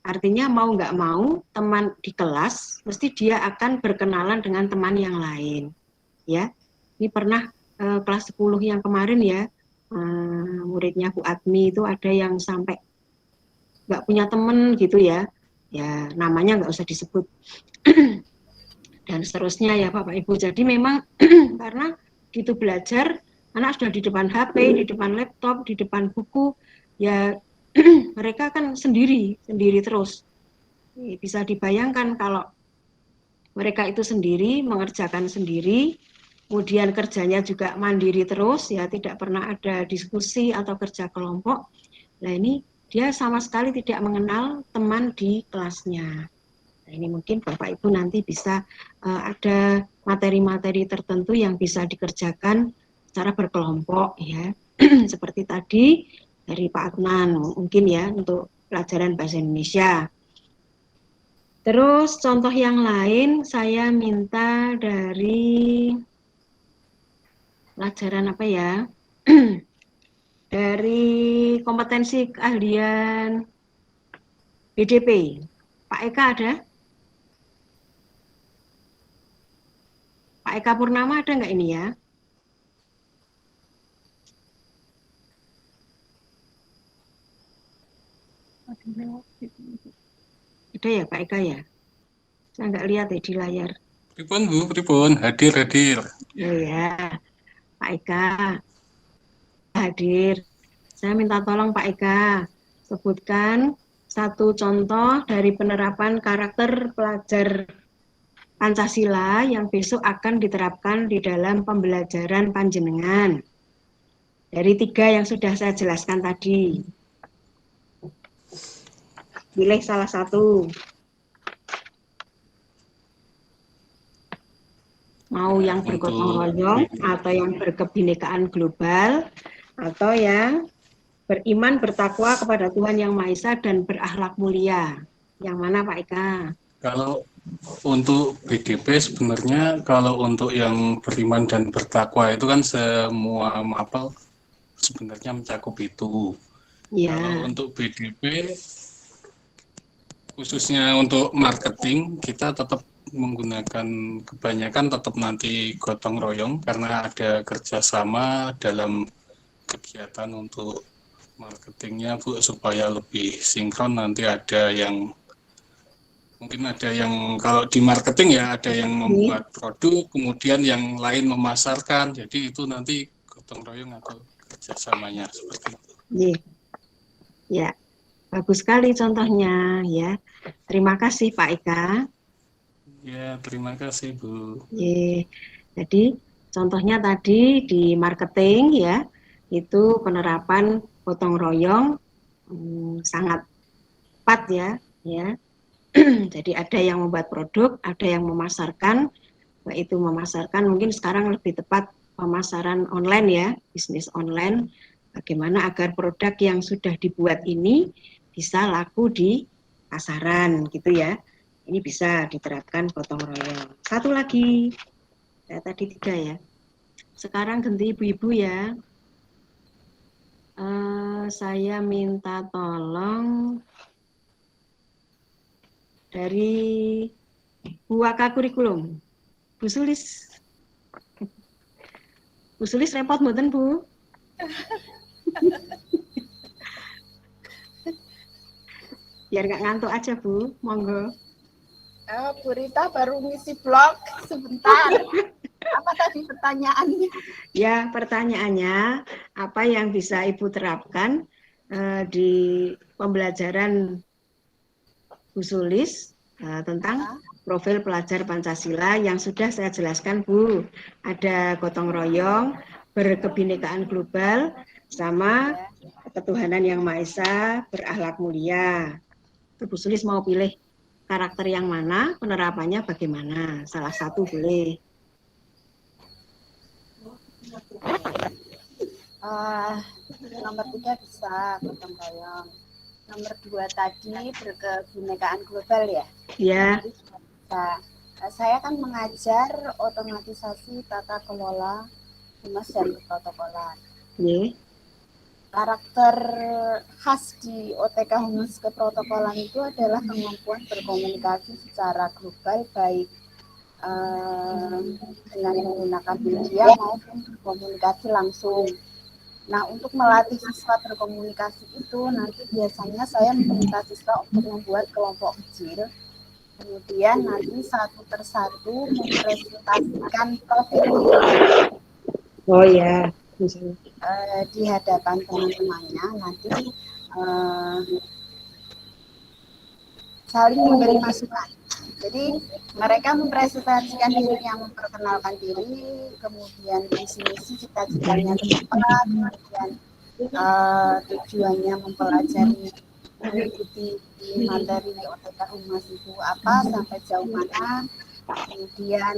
Artinya mau nggak mau teman di kelas mesti dia akan berkenalan dengan teman yang lain. Ya, ini pernah kelas 10 yang kemarin ya, muridnya Bu Admi itu ada yang sampai nggak punya teman gitu ya, ya namanya nggak usah disebut dan seterusnya ya Bapak Ibu. Jadi memang karena gitu belajar, anak sudah di depan HP, di depan laptop, di depan buku, ya mereka kan sendiri terus. Bisa dibayangkan kalau mereka itu sendiri, mengerjakan sendiri, kemudian kerjanya juga mandiri terus, ya tidak pernah ada diskusi atau kerja kelompok. Nah ini dia sama sekali tidak mengenal teman di kelasnya. Nah, ini mungkin Bapak Ibu nanti bisa ada materi-materi tertentu yang bisa dikerjakan secara berkelompok ya. Seperti tadi dari Pak Adnan mungkin ya untuk pelajaran bahasa Indonesia. Terus contoh yang lain saya minta dari pelajaran apa ya? Dari kompetensi keahlian BDP. Pak Eka ada? Pak Eka Purnama ada nggak ini ya? Ada ya Pak Eka ya? Saya nggak lihat ya di layar. Pripun Bu, pripun? Hadir. Oh ya, Pak Eka hadir. Saya minta tolong Pak Eka sebutkan satu contoh dari penerapan karakter pelajar Pancasila yang besok akan diterapkan di dalam pembelajaran panjenengan. Dari 3 yang sudah saya jelaskan tadi. Pilih salah satu. Mau yang bergotong royong, atau yang berkebinekaan global, atau yang beriman bertakwa kepada Tuhan Yang Maha Esa dan berakhlak mulia. Yang mana Pak Eka? Kalau untuk BDP sebenarnya kalau untuk yang beriman dan bertakwa itu kan semua mapel sebenarnya mencakup itu. Ya. Kalau untuk BDP khususnya untuk marketing kita tetap menggunakan kebanyakan tetap nanti gotong royong karena ada kerjasama dalam kegiatan untuk marketingnya Bu supaya lebih sinkron. Nanti ada yang mungkin ada yang kalau di marketing ya ada yang membuat produk kemudian yang lain memasarkan, jadi itu nanti gotong royong atau kerjasamanya seperti itu. Ya, bagus sekali contohnya ya. Terima kasih Pak Eka. Ya, terima kasih Bu. Jadi contohnya tadi di marketing ya, itu penerapan gotong royong sangat tepat ya. Jadi ada yang membuat produk, ada yang memasarkan, baik itu memasarkan mungkin sekarang lebih tepat pemasaran online ya, bisnis online. Bagaimana agar produk yang sudah dibuat ini bisa laku di pasaran gitu ya. Ini bisa diterapkan gotong royong. Satu lagi, ya, tadi 3 ya. Sekarang ganti ibu-ibu ya. Saya minta tolong dari Bu Waka Kurikulum. Bu Sulis. Bu Sulis repot mboten Bu? Biar nggak ngantuk aja, Bu. Monggo. Bu Rita baru ngisi blog sebentar. Apa tadi pertanyaannya? Ya, pertanyaannya, apa yang bisa Ibu terapkan di pembelajaran Bu Sulis tentang profil pelajar Pancasila yang sudah saya jelaskan, Bu. Ada gotong royong, berkebinekaan global, sama ketuhanan yang Maha Esa, berakhlak mulia. Bu Sulis mau pilih karakter yang mana, penerapannya bagaimana? Salah satu boleh. Nomor 3 bisa gotong royong. Nomor 2 tadi berkebinekaan global ya? Ya. Nah, saya kan mengajar otomatisasi tata kelola humas dan protokoler. Yeah. Karakter khas di OTK humas keprotokolan itu adalah kemampuan berkomunikasi secara global, baik dengan menggunakan media maupun berkomunikasi langsung. Nah, untuk melatih siswa berkomunikasi itu, nanti biasanya saya meminta siswa untuk membuat kelompok kecil, kemudian nanti satu persatu mempresentasikan profil diri. Oh ya. Di hadapan teman-temannya, nanti saling memberi masukan. Jadi mereka mempresentasikan dirinya, memperkenalkan diri, kemudian visi-misi cita-citanya ke depan, kemudian tujuannya mempelajari mengikuti materi OTK Humas itu apa, sampai jauh mana. Kemudian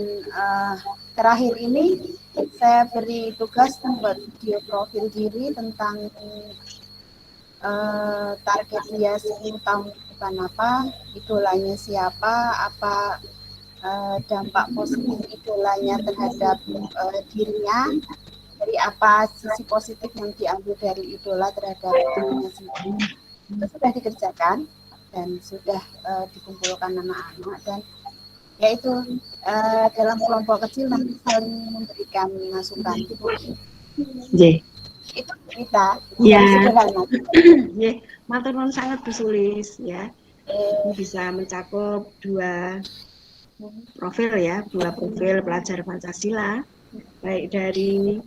terakhir ini saya beri tugas membuat video profil diri tentang target dia 10 tahun ke depan apa, idolanya siapa, apa dampak positif idolanya terhadap dirinya, dari apa sisi positif yang diambil dari idola terhadap dirinya sendiri. Itu sudah dikerjakan dan sudah dikumpulkan anak-anak, dan yaitu dalam kelompok kecil nanti saling memberikan masukan. Yeah. Itu kita ya. Sederhana. Yeah. Matur nuwun sangat Bu Sulis ya. Ini bisa mencakup 2 profil ya, 2 profil pelajar Pancasila, baik dari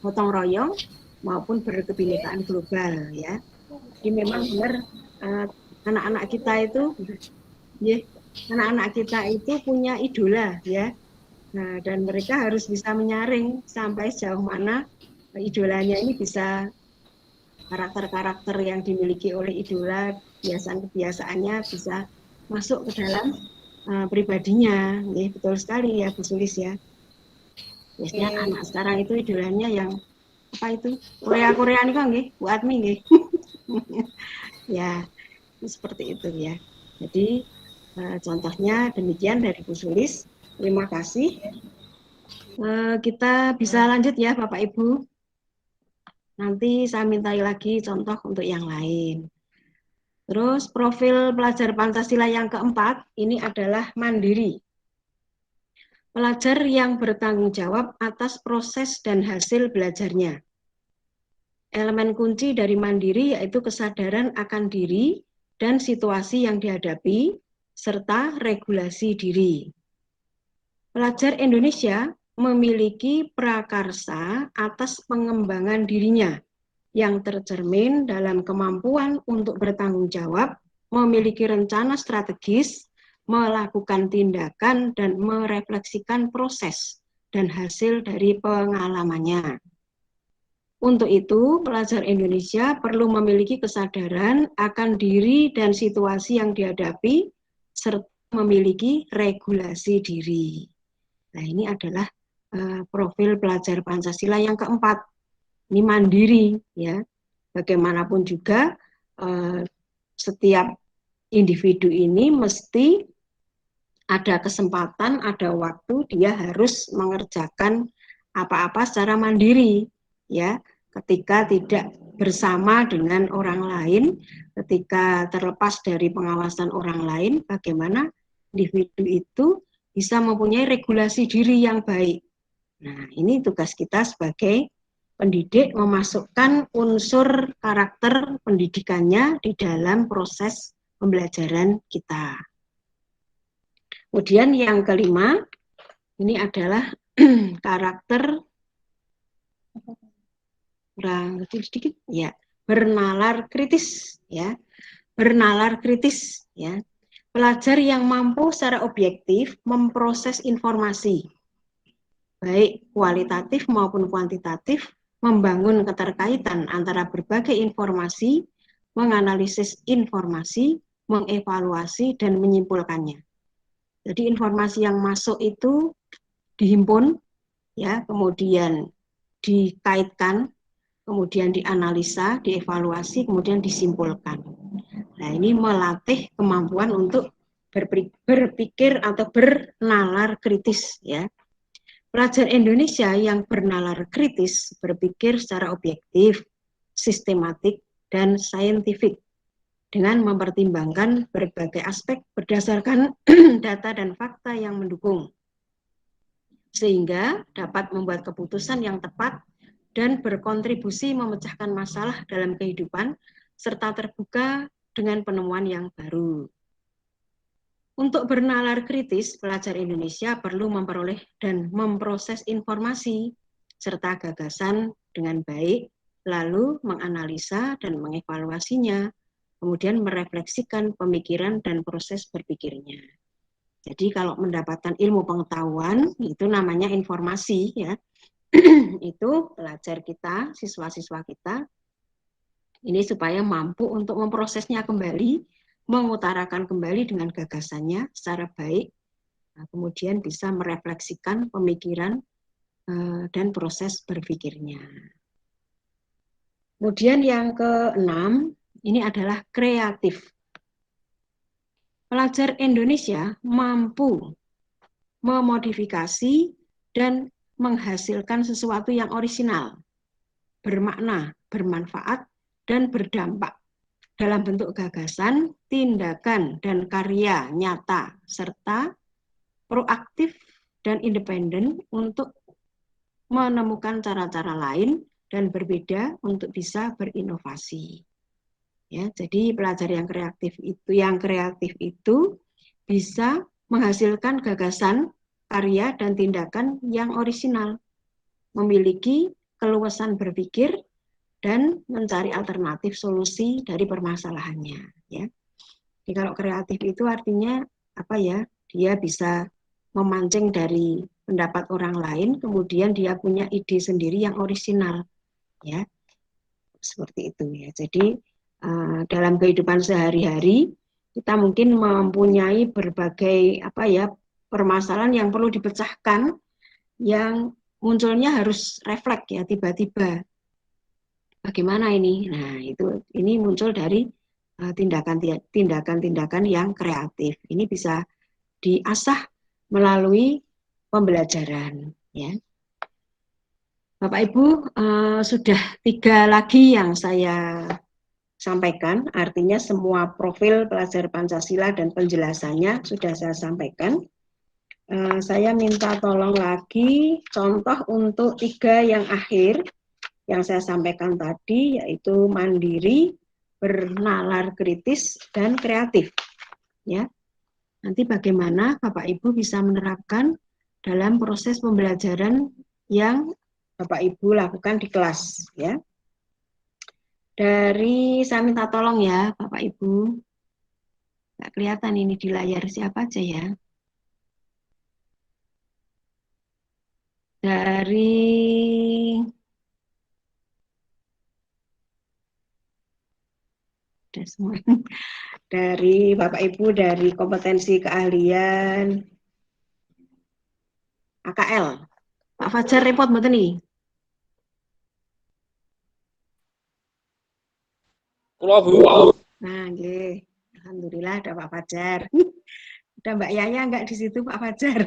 gotong royong maupun berkebinekaan global ya. Jadi memang benar anak-anak kita itu anak-anak kita itu punya idola ya. Nah, dan mereka harus bisa menyaring sampai sejauh mana idolanya ini bisa, karakter-karakter yang dimiliki oleh idola, kebiasaan-kebiasaannya bisa masuk ke dalam pribadinya. Ya, betul sekali ya Bu Sulis ya. Biasanya anak sekarang itu idolanya yang apa itu? Korea nih kan nggih, Bu Admi nggih. Ya, seperti itu ya. Jadi contohnya demikian dari Bu Sulis. Terima kasih. Kita bisa lanjut ya Bapak Ibu. Nanti saya mintai lagi contoh untuk yang lain. Terus profil pelajar Pancasila yang keempat ini adalah mandiri. Pelajar yang bertanggung jawab atas proses dan hasil belajarnya. Elemen kunci dari mandiri yaitu kesadaran akan diri dan situasi yang dihadapi, serta regulasi diri. Pelajar Indonesia memiliki prakarsa atas pengembangan dirinya yang tercermin dalam kemampuan untuk bertanggung jawab, memiliki rencana strategis, melakukan tindakan, dan merefleksikan proses dan hasil dari pengalamannya. Untuk itu, pelajar Indonesia perlu memiliki kesadaran akan diri dan situasi yang dihadapi, serta memiliki regulasi diri. Nah, ini adalah profil pelajar Pancasila yang keempat. Ini mandiri, ya. Bagaimanapun juga setiap individu ini mesti ada kesempatan, ada waktu dia harus mengerjakan apa-apa secara mandiri, ya. Ketika tidak bersama dengan orang lain, ketika terlepas dari pengawasan orang lain, bagaimana individu itu bisa mempunyai regulasi diri yang baik. Nah, ini tugas kita sebagai pendidik, memasukkan unsur karakter pendidikannya di dalam proses pembelajaran kita. Kemudian yang kelima, ini adalah karakter kurang sedikit ya, bernalar kritis ya. Bernalar kritis ya. Pelajar yang mampu secara objektif memproses informasi baik kualitatif maupun kuantitatif, membangun keterkaitan antara berbagai informasi, menganalisis informasi, mengevaluasi dan menyimpulkannya. Jadi informasi yang masuk itu dihimpun ya, kemudian dikaitkan, kemudian dianalisa, dievaluasi, kemudian disimpulkan. Nah, ini melatih kemampuan untuk berpikir atau bernalar kritis ya. Pelajar Indonesia yang bernalar kritis berpikir secara objektif, sistematik, dan saintifik dengan mempertimbangkan berbagai aspek berdasarkan data dan fakta yang mendukung, sehingga dapat membuat keputusan yang tepat dan berkontribusi memecahkan masalah dalam kehidupan, serta terbuka dengan penemuan yang baru. Untuk bernalar kritis, pelajar Indonesia perlu memperoleh dan memproses informasi serta gagasan dengan baik, lalu menganalisa dan mengevaluasinya, kemudian merefleksikan pemikiran dan proses berpikirnya. Jadi kalau mendapatkan ilmu pengetahuan, itu namanya informasi ya. Itu pelajar kita, siswa-siswa kita, ini supaya mampu untuk memprosesnya kembali, mengutarakan kembali dengan gagasannya secara baik, nah, kemudian bisa merefleksikan pemikiran dan proses berpikirnya. Kemudian yang keenam, ini adalah kreatif. Pelajar Indonesia mampu memodifikasi dan menghasilkan sesuatu yang orisinal, bermakna, bermanfaat, dan berdampak dalam bentuk gagasan, tindakan, dan karya nyata, serta proaktif dan independen untuk menemukan cara-cara lain dan berbeda untuk bisa berinovasi. Ya, jadi pelajar yang kreatif itu bisa menghasilkan gagasan, karya, dan tindakan yang orisinal, memiliki keluasan berpikir, dan mencari alternatif solusi dari permasalahannya. Ya. Jadi kalau kreatif itu artinya apa ya? Dia bisa memancing dari pendapat orang lain, kemudian dia punya ide sendiri yang orisinal. Ya, seperti itu ya. Jadi dalam kehidupan sehari-hari kita mungkin mempunyai berbagai permasalahan yang perlu dipecahkan, yang munculnya harus refleks ya, tiba-tiba bagaimana ini. Nah, ini muncul dari tindakan-tindakan yang kreatif. Ini bisa diasah melalui pembelajaran ya. Bapak Ibu, sudah 3 lagi yang saya sampaikan, artinya semua profil pelajar Pancasila dan penjelasannya sudah saya sampaikan. Saya minta tolong lagi contoh untuk 3 yang akhir yang saya sampaikan tadi, yaitu mandiri, bernalar kritis, dan kreatif. Ya, nanti bagaimana Bapak Ibu bisa menerapkan dalam proses pembelajaran yang Bapak Ibu lakukan di kelas. Ya. Saya minta tolong ya Bapak Ibu, nggak kelihatan ini di layar siapa aja ya. Dari Bapak Ibu dari kompetensi keahlian AKL, Pak Fajar repot mboten nih? Kula Bu. Nah, nggih. Alhamdulillah ada Pak Fajar. Ada Mbak Yaya enggak di situ Pak Fajar?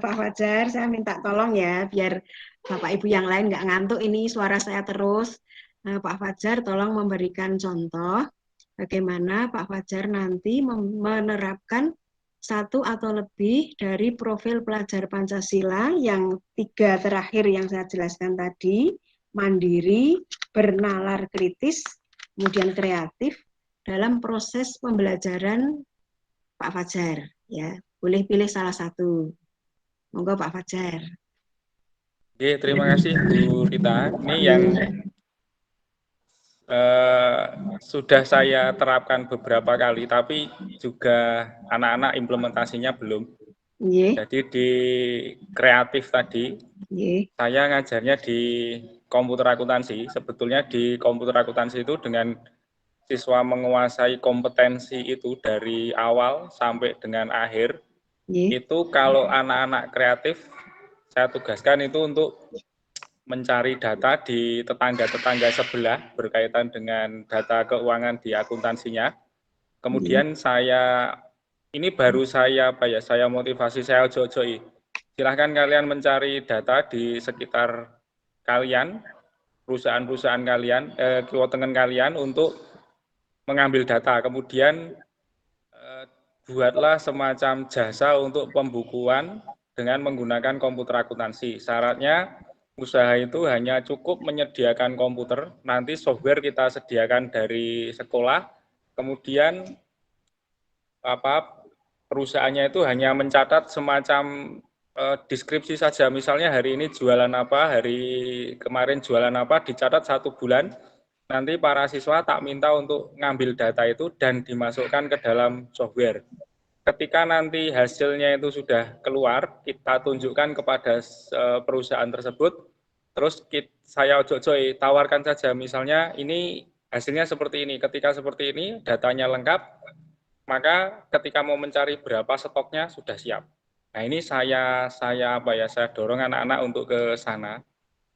Pak Fajar, saya minta tolong ya, biar Bapak Ibu yang lain enggak ngantuk ini suara saya terus. Pak Fajar tolong memberikan contoh bagaimana Pak Fajar nanti menerapkan 1 atau lebih dari profil pelajar Pancasila yang 3 terakhir yang saya jelaskan tadi, mandiri, bernalar kritis, kemudian kreatif dalam proses pembelajaran Pak Fajar. Ya, boleh pilih salah satu. Monggo Pak Fajar. Oke, terima kasih Bu Rita. Ini yang sudah saya terapkan beberapa kali, tapi juga anak-anak implementasinya belum. Jadi di kreatif tadi, saya ngajarnya di komputer akuntansi. Sebetulnya di komputer akuntansi itu dengan siswa menguasai kompetensi itu dari awal sampai dengan akhir. Itu kalau anak-anak kreatif, saya tugaskan itu untuk mencari data di tetangga-tetangga sebelah berkaitan dengan data keuangan di akuntansinya. Kemudian ini baru saya motivasi, saya ojo-ojoi. Silahkan kalian mencari data di sekitar kalian, perusahaan-perusahaan kalian, kelotengan kalian untuk mengambil data. Kemudian buatlah semacam jasa untuk pembukuan dengan menggunakan komputer akuntansi. Syaratnya usaha itu hanya cukup menyediakan komputer, nanti software kita sediakan dari sekolah, kemudian perusahaannya itu hanya mencatat semacam deskripsi saja, misalnya hari ini jualan apa, hari kemarin jualan apa, dicatat 1 bulan, nanti para siswa tak minta untuk ngambil data itu dan dimasukkan ke dalam software. Ketika nanti hasilnya itu sudah keluar, kita tunjukkan kepada perusahaan tersebut, terus saya ojo-ojoi, tawarkan saja, misalnya ini hasilnya seperti ini, ketika seperti ini, datanya lengkap, maka ketika mau mencari berapa stoknya sudah siap. Nah ini saya dorong anak-anak untuk ke sana,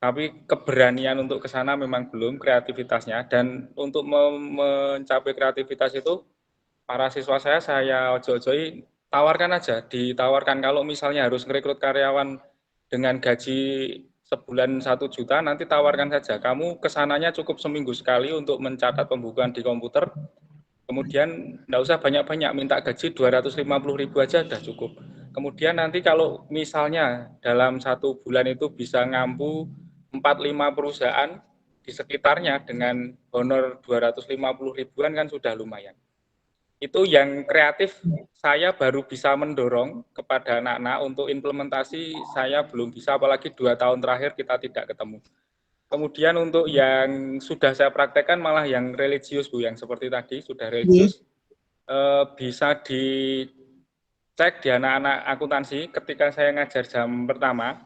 tapi keberanian untuk ke sana memang belum, kreativitasnya, dan untuk mencapai kreativitas itu, para siswa saya ojo-ojoi, tawarkan aja, ditawarkan kalau misalnya harus merekrut karyawan dengan gaji sebulan 1 juta, nanti tawarkan saja, kamu kesananya cukup seminggu sekali untuk mencatat pembukuan di komputer, kemudian tidak usah banyak-banyak, minta gaji 250.000 aja sudah cukup. Kemudian nanti kalau misalnya dalam 1 bulan itu bisa ngampu 4-5 perusahaan di sekitarnya dengan honor 250.000-an kan sudah lumayan. Itu yang kreatif saya baru bisa mendorong kepada anak-anak, untuk implementasi saya belum bisa, apalagi 2 tahun terakhir kita tidak ketemu. Kemudian untuk yang sudah saya praktekkan malah yang religius Bu, yang seperti tadi sudah religius, bisa dicek di anak-anak akuntansi. Ketika saya ngajar jam pertama,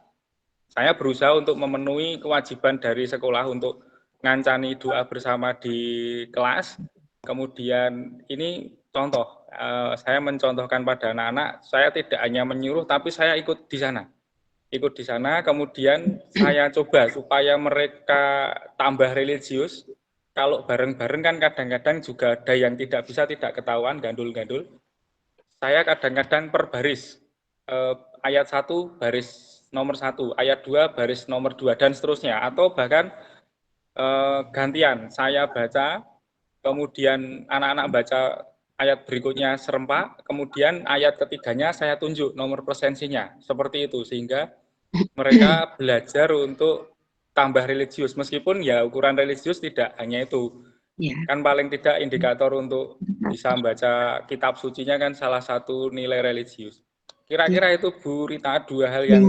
saya berusaha untuk memenuhi kewajiban dari sekolah untuk ngancani doa bersama di kelas. Kemudian ini contoh, saya mencontohkan pada anak-anak, saya tidak hanya menyuruh, tapi saya ikut di sana. Kemudian saya coba supaya mereka tambah religius. Kalau bareng-bareng kan kadang-kadang juga ada yang tidak bisa, tidak ketahuan, gandul-gandul. Saya kadang-kadang per baris, ayat 1 baris nomor 1, ayat 2 baris nomor 2, dan seterusnya. Atau bahkan gantian, saya baca, kemudian anak-anak baca ayat berikutnya serempak, kemudian ayat ketiganya saya tunjuk nomor persensinya, seperti itu, sehingga mereka belajar untuk tambah religius, meskipun ya ukuran religius tidak hanya itu, kan paling tidak indikator untuk bisa membaca kitab sucinya kan salah satu nilai religius. Kira-kira itu Bu Rita, 2 hal yang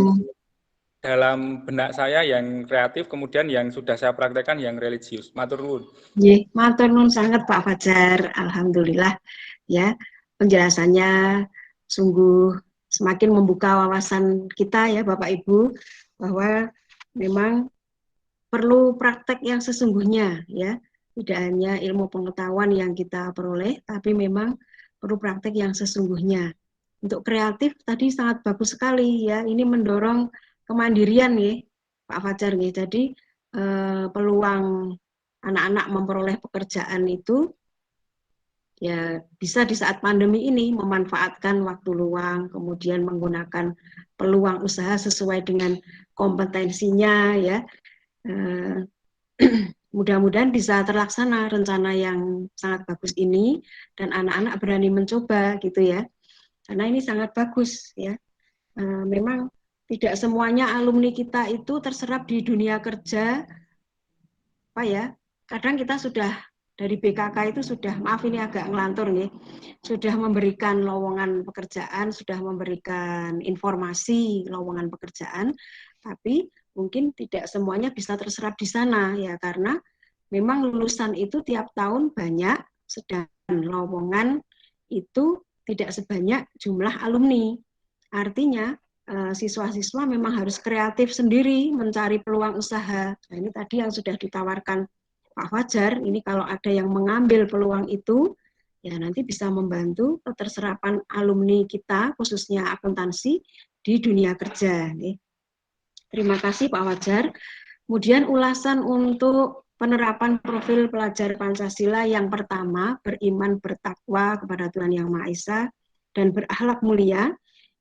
dalam benak saya yang kreatif, kemudian yang sudah saya praktekkan yang religius. Matur nuwun. Matur nuwun sangat Pak Fajar. Alhamdulillah ya, penjelasannya sungguh semakin membuka wawasan kita ya Bapak Ibu, bahwa memang perlu praktek yang sesungguhnya ya, tidak hanya ilmu pengetahuan yang kita peroleh, tapi memang perlu praktek yang sesungguhnya. Untuk kreatif tadi sangat bagus sekali ya, ini mendorong kemandirian nih Pak Fajar nih. Jadi peluang anak-anak memperoleh pekerjaan itu ya bisa di saat pandemi ini memanfaatkan waktu luang, kemudian menggunakan peluang usaha sesuai dengan kompetensinya ya. Mudah-mudahan bisa terlaksana rencana yang sangat bagus ini, dan anak-anak berani mencoba gitu ya, karena ini sangat bagus ya. Memang tidak semuanya alumni kita itu terserap di dunia kerja, kadang kita sudah dari BKK itu sudah, maaf ini agak ngelantur nih, sudah memberikan lowongan pekerjaan, sudah memberikan informasi lowongan pekerjaan, tapi mungkin tidak semuanya bisa terserap di sana ya, karena memang lulusan itu tiap tahun banyak, sedangkan lowongan itu tidak sebanyak jumlah alumni. Artinya siswa-siswa memang harus kreatif sendiri mencari peluang usaha. Nah, ini tadi yang sudah ditawarkan Pak Fajar, ini kalau ada yang mengambil peluang itu, ya nanti bisa membantu keterserapan alumni kita, khususnya akuntansi, di dunia kerja. Terima kasih Pak Fajar. Kemudian ulasan untuk penerapan profil pelajar Pancasila yang pertama, beriman bertakwa kepada Tuhan Yang Maha Esa dan berakhlak mulia.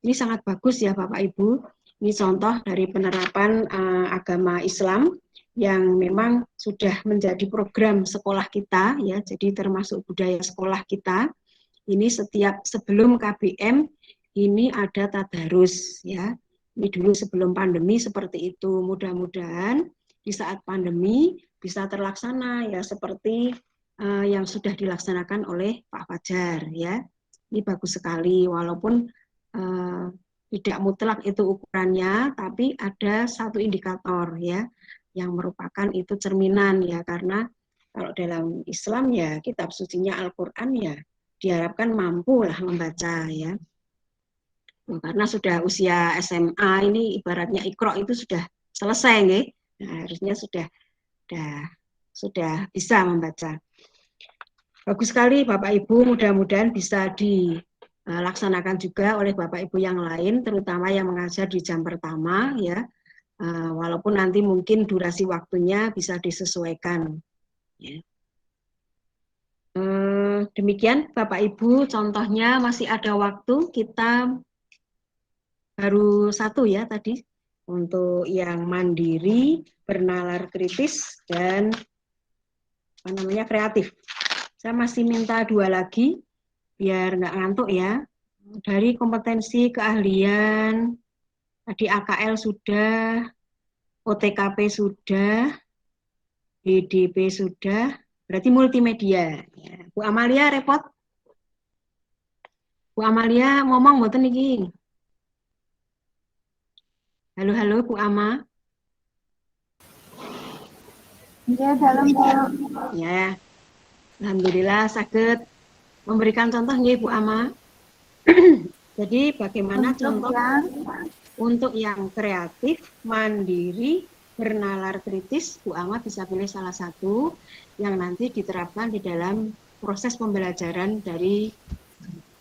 Ini sangat bagus ya Bapak Ibu. Ini contoh dari penerapan agama Islam yang memang sudah menjadi program sekolah kita ya. Jadi termasuk budaya sekolah kita. Ini setiap sebelum KBM ini ada tadarus ya. Ini dulu sebelum pandemi seperti itu. Mudah-mudahan di saat pandemi bisa terlaksana ya seperti yang sudah dilaksanakan oleh Pak Fajar ya. Ini bagus sekali walaupun tidak mutlak itu ukurannya, tapi ada satu indikator ya yang merupakan itu cerminan ya, karena kalau dalam Islam ya kitab sucinya Al-Qur'an ya diharapkan mampu lah membaca ya. Karena sudah usia SMA ini ibaratnya Iqra itu sudah selesai nih. Nah, harusnya sudah bisa membaca. Bagus sekali Bapak Ibu, mudah-mudahan bisa dilaksanakan juga oleh Bapak Ibu yang lain, terutama yang mengajar di jam pertama ya. Walaupun nanti mungkin durasi waktunya bisa disesuaikan. Ya. Demikian Bapak Ibu, contohnya masih ada waktu, kita baru satu ya tadi untuk yang mandiri, bernalar kritis, dan kreatif. Saya masih minta 2 lagi biar nggak ngantuk ya. Dari kompetensi keahlian, tadi AKL sudah, OTKP sudah, BDP sudah, berarti multimedia. Ya. Bu Amalia repot? Bu Amalia ngomong mboten niki. Halo Bu Ama. Ya, dalam Bu. Ya. Alhamdulillah saged memberikan contoh nggih Bu Ama. Jadi bagaimana contoh untuk yang kreatif, mandiri, bernalar kritis, Bu Ama bisa pilih salah satu yang nanti diterapkan di dalam proses pembelajaran dari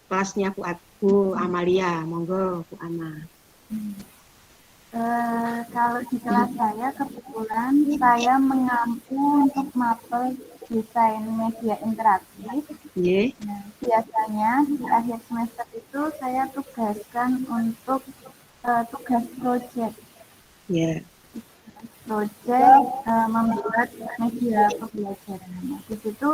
kelasnya Bu Amalia. Monggo Bu Ama. Kalau di kelas saya kebetulan saya mengampu untuk mapel desain media interaktif. Yeah. Nah, biasanya di akhir semester itu saya tugaskan untuk tugas proyek. Yeah. Proyek membuat media pembelajaran. Nah, di situ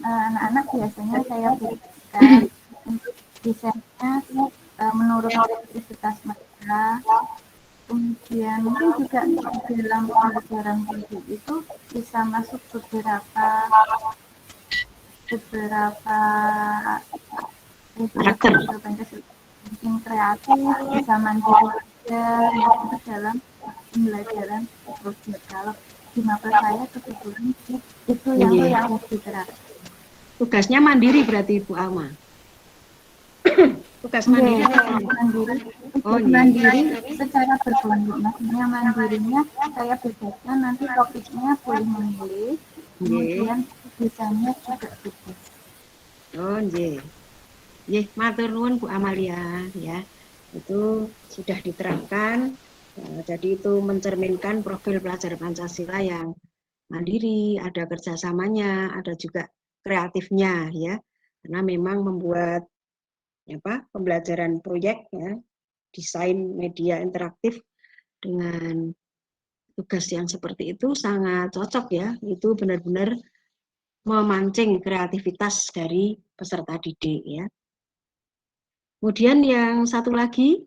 anak-anak biasanya saya berikan untuk desainnya menurut aktivitas mereka. Kemudian mungkin juga dalam pembelajaran proyek itu bisa masuk beberapa mungkin kreatif, bisa mandiri juga dalam pembelajaran proyek. Kalau di mapel saya kebetulan itu yang harus diterapkan. Tugasnya mandiri berarti Bu Alma. Tugas mandiri. Mandiri secara berkelompok. Maksudnya mandirinya saya bebaskan, nanti topiknya boleh memilih, kemudian desainnya juga bebas. Oh, nggih. Nggih, matur nuwun Bu Amalia ya. Itu sudah diterapkan. Jadi itu mencerminkan profil pelajar Pancasila yang mandiri, ada kerjasamanya, ada juga kreatifnya ya. Karena memang membuat pembelajaran proyek ya, desain media interaktif dengan tugas yang seperti itu sangat cocok ya. Itu benar-benar memancing kreativitas dari peserta didik ya. Kemudian yang satu lagi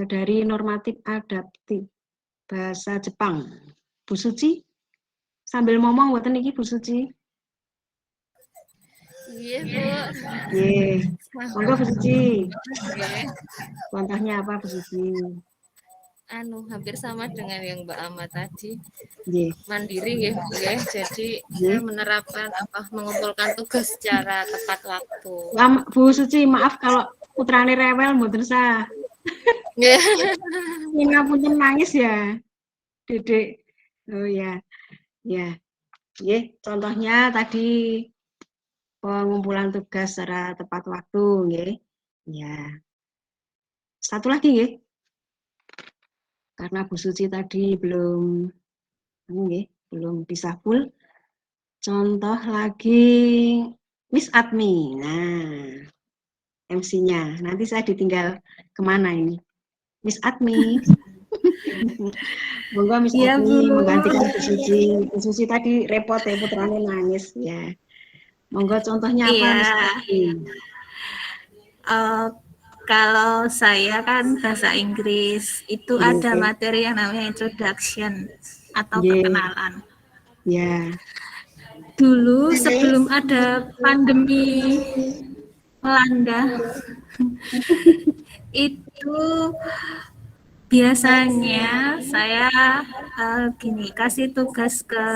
dari normatif adaptif bahasa Jepang, Bu Suci sambil ngomong buatan iki Bu Suci. Iya, Bu. Nggih. Monggo Bu Suci. Nggih. Contohnya apa Bu Suci? Hampir sama dengan yang Mbak Ama tadi. Nggih. Mandiri nggih, Bu, nggih. Jadi Nggih. saya menerapkan mengumpulkan tugas secara tepat waktu. Bu Suci, maaf kalau putrane rewel mboten sah. Nggih. Ngapunten nangis ya, Dedek. Oh ya, ya. Nggih, contohnya tadi pengumpulan tugas secara tepat waktu, nggih. Ya. Satu lagi, nggih. Karena Bu Suci tadi belum bisa full. Contoh lagi Miss Admi. Nah, MC-nya. Nanti saya ditinggal kemana ini? Miss Admi. Monggo Miss Iya, Admi Bu. menggantikan Bu Suci. Bu Suci tadi repot ya, putranya nangis ya. Monggo contohnya apa Iya. Miss Admi? Kalau saya kan bahasa Inggris, itu Iya, ada oke. materi yang namanya introduction atau Iya. perkenalan. Ya. Dulu sebelum ada pandemi melanda, itu biasanya saya kasih tugas ke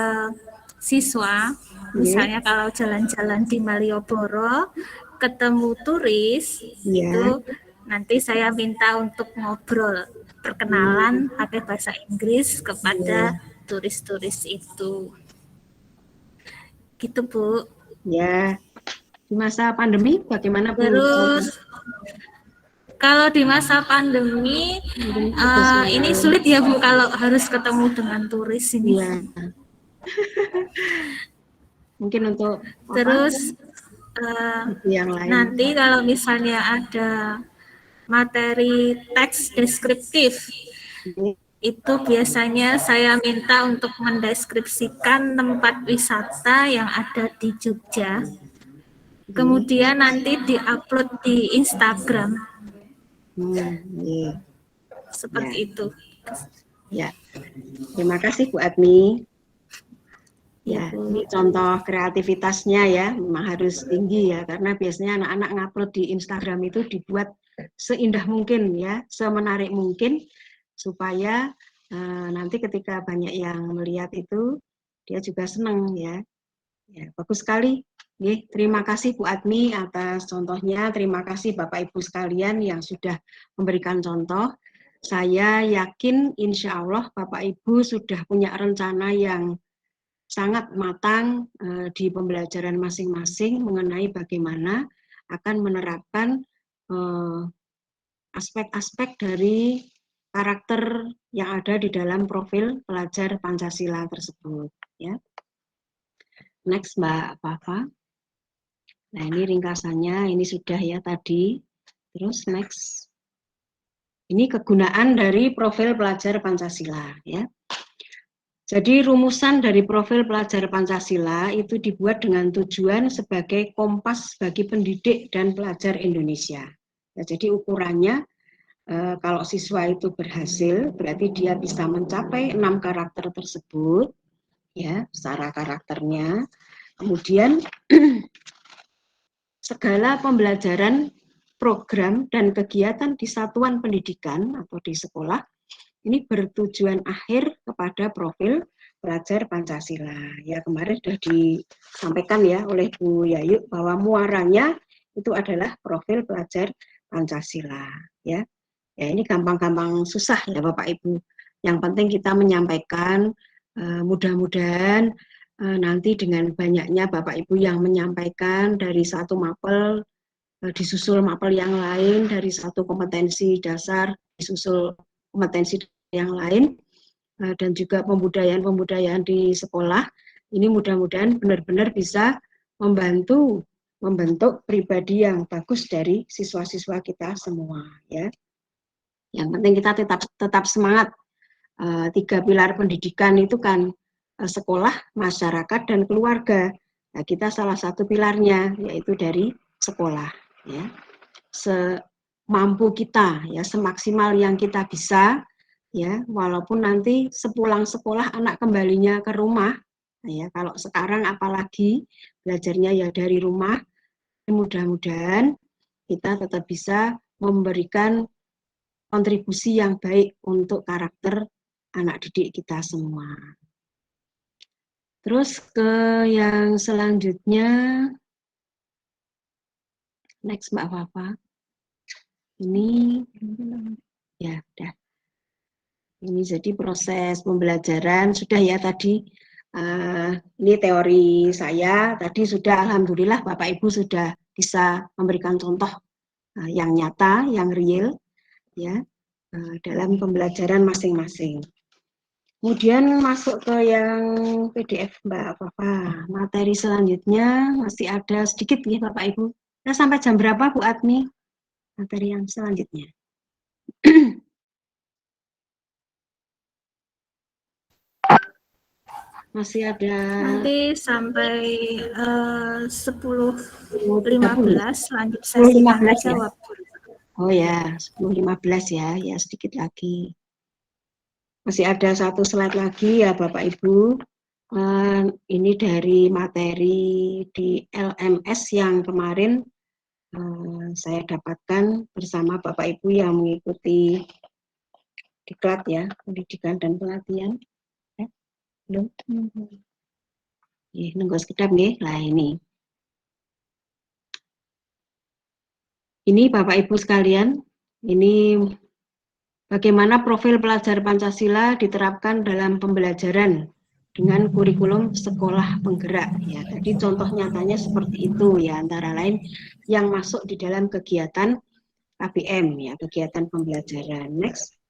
siswa, misalnya kalau jalan-jalan di Malioboro ketemu turis, itu nanti saya minta untuk ngobrol perkenalan pakai bahasa Inggris kepada turis-turis itu. Gitu, Bu. Ya. Di masa pandemi bagaimana Bu? Terus kalau di masa pandemi ini sulit ya Bu kalau harus ketemu dengan turis ini. Ya. Mungkin untuk terus yang lain. Nanti kalau misalnya ada materi teks deskriptif, itu biasanya saya minta untuk mendeskripsikan tempat wisata yang ada di Jogja. Kemudian nanti diupload di Instagram. Seperti itu. Ya. Terima kasih Bu Admi. Ya, ini contoh kreativitasnya ya, memang harus tinggi ya, karena biasanya anak-anak ngupload di Instagram itu dibuat seindah mungkin ya, semenarik mungkin, supaya nanti ketika banyak yang melihat itu, dia juga senang ya. Ya, bagus sekali. Terima kasih Bu Admi atas contohnya, terima kasih Bapak Ibu sekalian yang sudah memberikan contoh. Saya yakin insya Allah Bapak Ibu sudah punya rencana yang sangat matang di pembelajaran masing-masing mengenai bagaimana akan menerapkan aspek-aspek dari karakter yang ada di dalam profil pelajar Pancasila tersebut. Ya. Next Mbak Fafa. Nah ini ringkasannya, ini sudah ya tadi. Terus next. Ini kegunaan dari profil pelajar Pancasila. Ya. Jadi rumusan dari profil pelajar Pancasila itu dibuat dengan tujuan sebagai kompas bagi pendidik dan pelajar Indonesia. Ya, jadi ukurannya kalau siswa itu berhasil berarti dia bisa mencapai 6 karakter tersebut ya secara karakternya. Kemudian segala pembelajaran program dan kegiatan di satuan pendidikan atau di sekolah ini bertujuan akhir kepada profil pelajar Pancasila. Ya kemarin sudah disampaikan ya oleh Bu Yayu bahwa muaranya itu adalah profil pelajar Pancasila. Ya, ya ini gampang-gampang susah ya Bapak Ibu. Yang penting kita menyampaikan, mudah-mudahan nanti dengan banyaknya Bapak Ibu yang menyampaikan dari satu mapel disusul mapel yang lain, dari satu kompetensi dasar disusul kompetensi yang lain, dan juga pembudayaan di sekolah, ini mudah-mudahan benar-benar bisa membentuk pribadi yang bagus dari siswa-siswa kita semua. Ya. Yang penting kita tetap semangat. 3 pilar pendidikan itu kan sekolah, masyarakat, dan keluarga. Nah, kita salah satu pilarnya, yaitu dari sekolah. Ya. Semampu kita, ya, semaksimal yang kita bisa, ya, walaupun nanti sepulang sekolah anak kembalinya ke rumah, ya, kalau sekarang apalagi belajarnya ya dari rumah, Mudah-mudahan kita tetap bisa memberikan kontribusi yang baik untuk karakter anak didik kita semua. Terus ke yang selanjutnya, next Mbak Fafa. Ini ya udah. Ini jadi proses pembelajaran sudah ya tadi. Ini teori saya tadi sudah, alhamdulillah Bapak Ibu sudah bisa memberikan contoh yang nyata, yang real ya dalam pembelajaran masing-masing. Kemudian masuk ke yang PDF Mbak Fafa. Materi selanjutnya masih ada sedikit ya Bapak Ibu. Kita sampai jam berapa Bu Admi? Materi yang selanjutnya. Masih ada Nanti sampai 10.15 lanjut 10.15 sesi tanya ya? jawab. Oh ya, 10.15 ya sedikit lagi. Masih ada satu slide lagi ya Bapak Ibu. Ini dari materi di LMS yang kemarin saya dapatkan bersama Bapak Ibu yang mengikuti diklat ya, pendidikan dan pelatihan. Belum? Nunggu sekedap nih. Nah ini Bapak Ibu sekalian, ini bagaimana profil pelajar Pancasila diterapkan dalam pembelajaran dengan kurikulum sekolah penggerak ya. Tadi contoh nyatanya seperti itu ya, antara lain yang masuk di dalam kegiatan KPM ya, kegiatan pembelajaran. Next.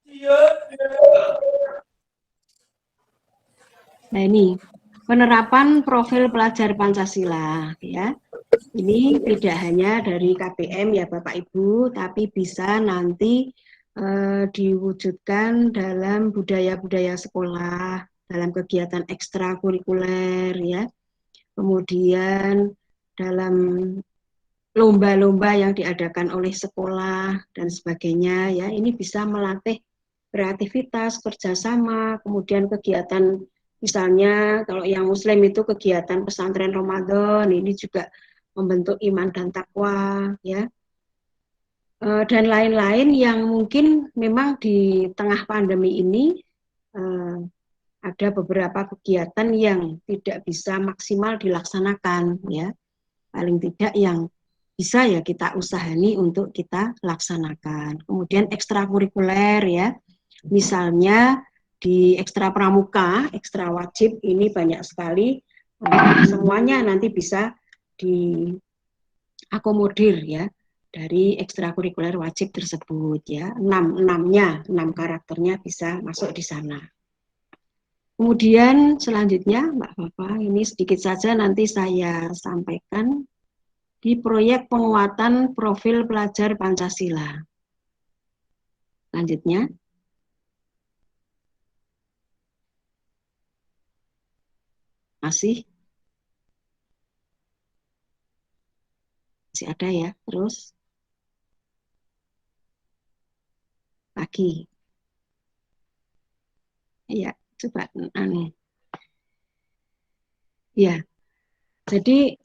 Nah ini penerapan profil pelajar Pancasila ya. Ini tidak hanya dari KPM ya Bapak Ibu, tapi bisa nanti diwujudkan dalam budaya-budaya sekolah, dalam kegiatan ekstrakurikuler ya. Kemudian dalam lomba-lomba yang diadakan oleh sekolah dan sebagainya ya. Ini bisa melatih kreativitas, kerjasama, kemudian kegiatan misalnya kalau yang Muslim itu kegiatan pesantren Ramadan, ini juga membentuk iman dan takwa ya, dan lain-lain yang mungkin memang di tengah pandemi ini ada beberapa kegiatan yang tidak bisa maksimal dilaksanakan ya, paling tidak yang bisa ya kita usahani untuk kita laksanakan. Kemudian ekstrakurikuler ya, misalnya di ekstra pramuka, ekstra wajib ini banyak sekali, semuanya nanti bisa diakomodir ya dari ekstrakurikuler wajib tersebut ya. 6 karakternya bisa masuk di sana. Kemudian selanjutnya Mbak Fafa, ini sedikit saja nanti saya sampaikan di proyek penguatan profil pelajar Pancasila. Selanjutnya. Masih ada ya, terus lagi ya, coba ya, jadi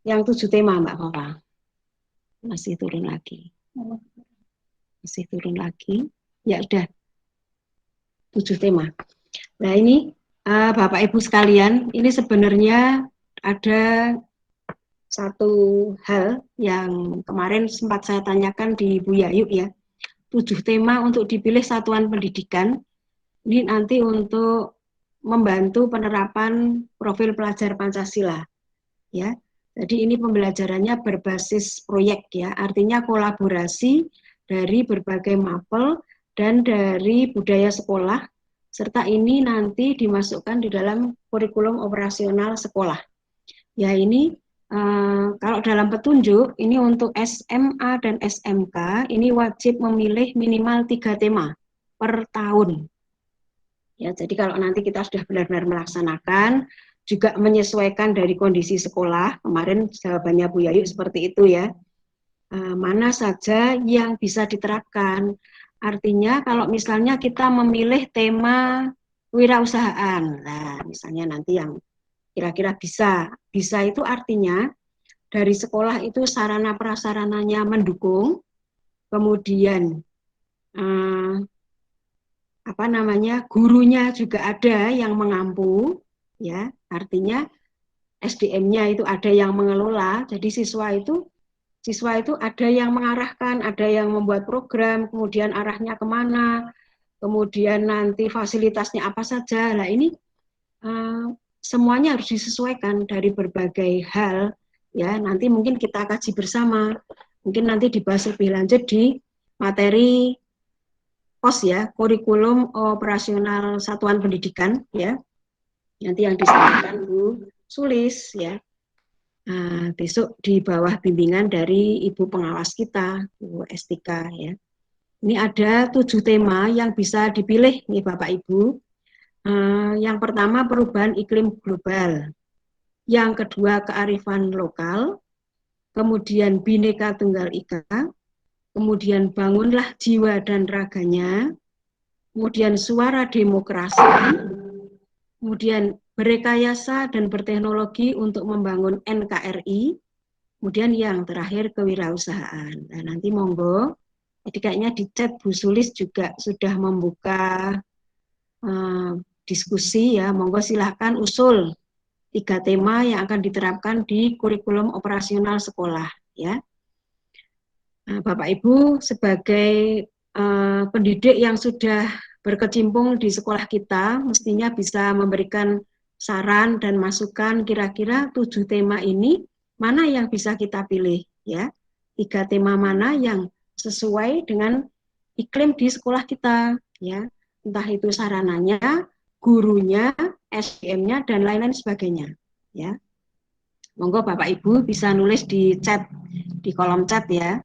yang 7 tema Mbak Fafa masih turun lagi ya, udah 7 tema. Nah ini Bapak Ibu sekalian, ini sebenarnya ada satu hal yang kemarin sempat saya tanyakan di Bu Yayu ya, 7 tema untuk dipilih satuan pendidikan, ini nanti untuk membantu penerapan profil pelajar Pancasila ya. Jadi ini pembelajarannya berbasis proyek ya, artinya kolaborasi dari berbagai mapel dan dari budaya sekolah, serta ini nanti dimasukkan di dalam kurikulum operasional sekolah. Ya ini kalau dalam petunjuk, ini untuk SMA dan SMK, ini wajib memilih minimal 3 tema per tahun. Ya, jadi kalau nanti kita sudah benar-benar melaksanakan, juga menyesuaikan dari kondisi sekolah, kemarin jawabannya Bu Yayu seperti itu ya, mana saja yang bisa diterapkan. Artinya kalau misalnya kita memilih tema wirausahaan, nah misalnya nanti yang kira-kira bisa itu artinya dari sekolah itu sarana prasarananya mendukung, kemudian gurunya juga ada yang mengampu, ya, artinya SDM-nya itu ada yang mengelola, jadi siswa itu ada yang mengarahkan, ada yang membuat program, kemudian arahnya kemana, kemudian nanti fasilitasnya apa saja. Nah ini semuanya harus disesuaikan dari berbagai hal, ya. Nanti mungkin kita kaji bersama, mungkin nanti dibahas lebih lanjut di materi KOS, ya, kurikulum operasional satuan pendidikan, ya. Nanti yang disampaikan Bu Sulis, ya. Besok di bawah bimbingan dari Ibu pengawas kita, Bu Estika, ya. Ini ada 7 tema yang bisa dipilih nih Bapak Ibu. Yang pertama perubahan iklim global, yang kedua kearifan lokal, kemudian Bhinneka Tunggal Ika, kemudian bangunlah jiwa dan raganya, kemudian suara demokrasi, kemudian berekayasa dan berteknologi untuk membangun NKRI, kemudian yang terakhir kewirausahaan. Nah, nanti monggo, jadi kayaknya di chat Bu Sulis juga sudah membuka diskusi, ya, monggo silahkan usul 3 tema yang akan diterapkan di kurikulum operasional sekolah, ya. Bapak Ibu sebagai pendidik yang sudah berkecimpung di sekolah kita, mestinya bisa memberikan saran dan masukan kira-kira 7 tema ini mana yang bisa kita pilih, ya. 3 tema mana yang sesuai dengan iklim di sekolah kita, ya. Entah itu sarananya, gurunya, SDM-nya dan lain-lain sebagainya, ya. Monggo Bapak Ibu bisa nulis di chat, di kolom chat, ya.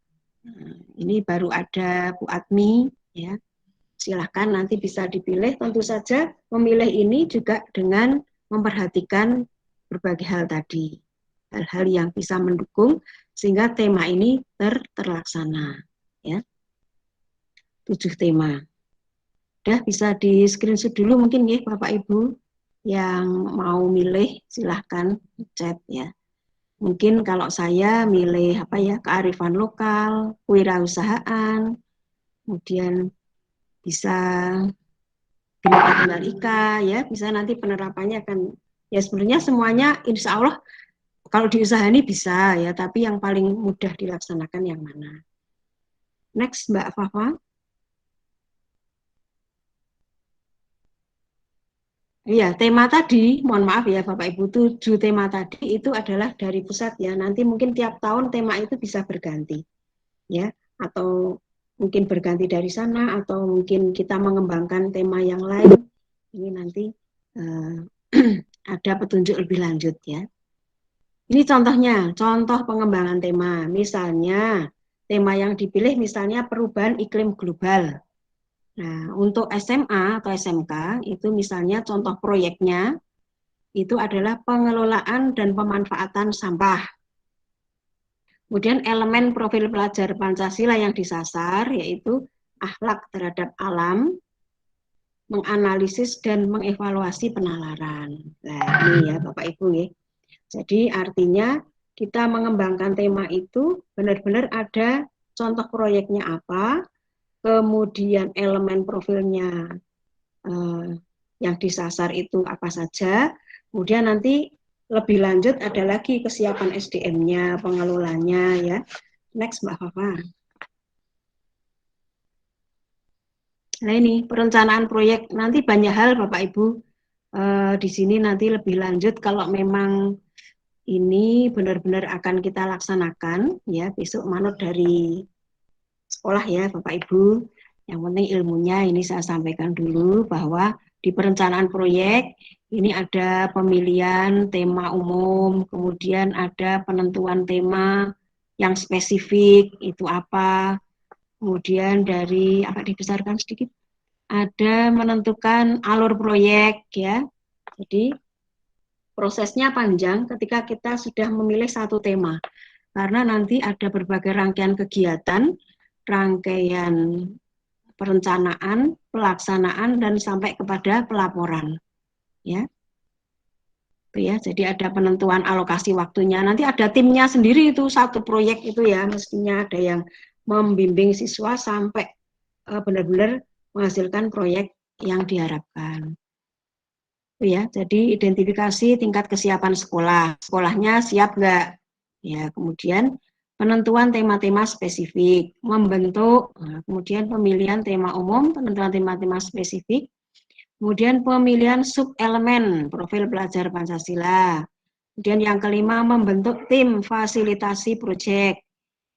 Ini baru ada Bu Admi, ya. Silahkan nanti bisa dipilih. Tentu saja memilih ini juga dengan memperhatikan berbagai hal tadi, hal-hal yang bisa mendukung sehingga tema ini terlaksana, ya. 7 tema. Udah bisa di screenshot dulu mungkin ya Bapak Ibu yang mau milih silahkan chat, ya. Mungkin kalau saya milih kearifan lokal, kewirausahaan, kemudian bisa Bhinneka Tunggal Ika, ya, bisa nanti penerapannya akan, ya sebenarnya semuanya insya Allah kalau diusahani bisa, ya, tapi yang paling mudah dilaksanakan yang mana. Next Mbak Fafa. Iya, tema tadi, mohon maaf ya Bapak Ibu, 7 tema tadi itu adalah dari pusat, ya. Nanti mungkin tiap tahun tema itu bisa berganti, ya, atau mungkin berganti dari sana, atau mungkin kita mengembangkan tema yang lain. Ini nanti ada petunjuk lebih lanjut, ya. Ini contohnya, contoh pengembangan tema. Misalnya, tema yang dipilih misalnya perubahan iklim global. Nah, untuk SMA atau SMK, itu misalnya contoh proyeknya, itu adalah pengelolaan dan pemanfaatan sampah. Kemudian elemen profil pelajar Pancasila yang disasar, yaitu akhlak terhadap alam, menganalisis dan mengevaluasi penalaran. Nah, ini ya Bapak Ibu, ya. Jadi artinya kita mengembangkan tema itu benar-benar ada contoh proyeknya apa, kemudian elemen profilnya yang disasar itu apa saja, kemudian nanti lebih lanjut ada lagi kesiapan SDM-nya, pengelolanya, ya. Next Mbak Fafa. Nah ini perencanaan proyek, nanti banyak hal Bapak Ibu di sini nanti lebih lanjut kalau memang ini benar-benar akan kita laksanakan, ya, besok manut dari sekolah, ya Bapak Ibu. Yang penting ilmunya ini saya sampaikan dulu bahwa di perencanaan proyek ini ada pemilihan tema umum, kemudian ada penentuan tema yang spesifik itu apa, kemudian dari dibesarkan sedikit, ada menentukan alur proyek, ya. Jadi prosesnya panjang ketika kita sudah memilih satu tema, karena nanti ada berbagai rangkaian kegiatan, rangkaian perencanaan, pelaksanaan, dan sampai kepada pelaporan, ya. Ya, jadi ada penentuan alokasi waktunya. Nanti ada timnya sendiri itu satu proyek itu ya, mestinya ada yang membimbing siswa sampai benar-benar menghasilkan proyek yang diharapkan. Ya, jadi identifikasi tingkat kesiapan sekolah. Sekolahnya siap nggak? Ya, kemudian penentuan tema-tema spesifik, membentuk, kemudian pemilihan tema umum, penentuan tema-tema spesifik, kemudian pemilihan sub-elemen profil pelajar Pancasila. Kemudian yang kelima, membentuk tim fasilitasi proyek.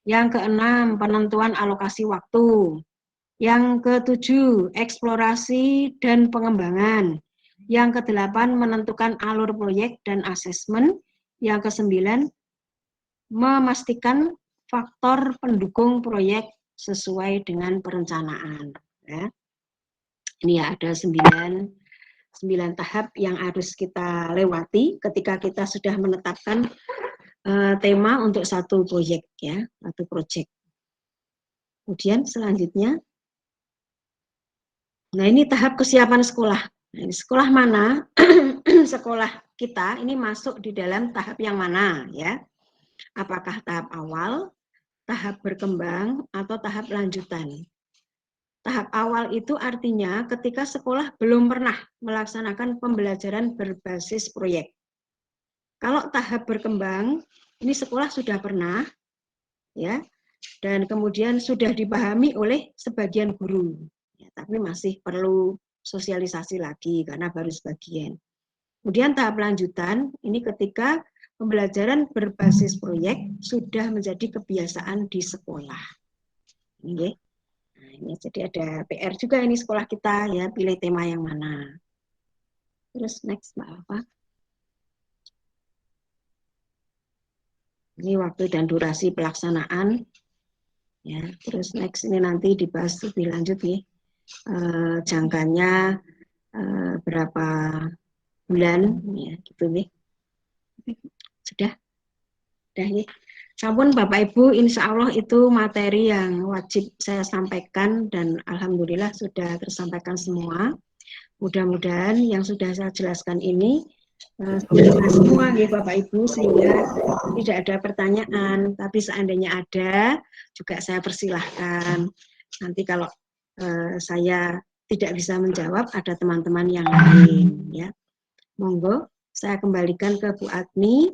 Yang keenam, penentuan alokasi waktu. Yang ketujuh, eksplorasi dan pengembangan. Yang kedelapan, menentukan alur proyek dan asesmen. Yang kesembilan, memastikan faktor pendukung proyek sesuai dengan perencanaan. Ya. Ini ya ada 9 tahap yang harus kita lewati ketika kita sudah menetapkan tema untuk satu proyek ya, satu proyek. Kemudian selanjutnya, nah ini tahap kesiapan sekolah. Nah, ini sekolah mana? Sekolah kita ini masuk di dalam tahap yang mana ya? Apakah tahap awal, tahap berkembang, atau tahap lanjutan? Tahap awal itu artinya ketika sekolah belum pernah melaksanakan pembelajaran berbasis proyek. Kalau tahap berkembang, ini sekolah sudah pernah, ya, dan kemudian sudah dipahami oleh sebagian guru, ya, tapi masih perlu sosialisasi lagi karena baru sebagian. Kemudian tahap lanjutan, ini ketika pembelajaran berbasis proyek sudah menjadi kebiasaan di sekolah. Ini. Nah, ini jadi ada PR juga ini sekolah kita ya, pilih tema yang mana. Terus next Mbak Alfa. Ini waktu dan durasi pelaksanaan. Ya, terus next ini nanti dibahas lebih lanjut nih. Jangkanya berapa bulan ya gitu nih. Sudah ya. Sampun Bapak Ibu, insya Allah itu materi yang wajib saya sampaikan dan alhamdulillah sudah tersampaikan semua. Mudah-mudahan yang sudah saya jelaskan ini semua ya Bapak Ibu, sehingga tidak ada pertanyaan, tapi seandainya ada juga saya persilahkan. Nanti kalau saya tidak bisa menjawab, ada teman-teman yang lain ya. Monggo saya kembalikan ke Bu Admi.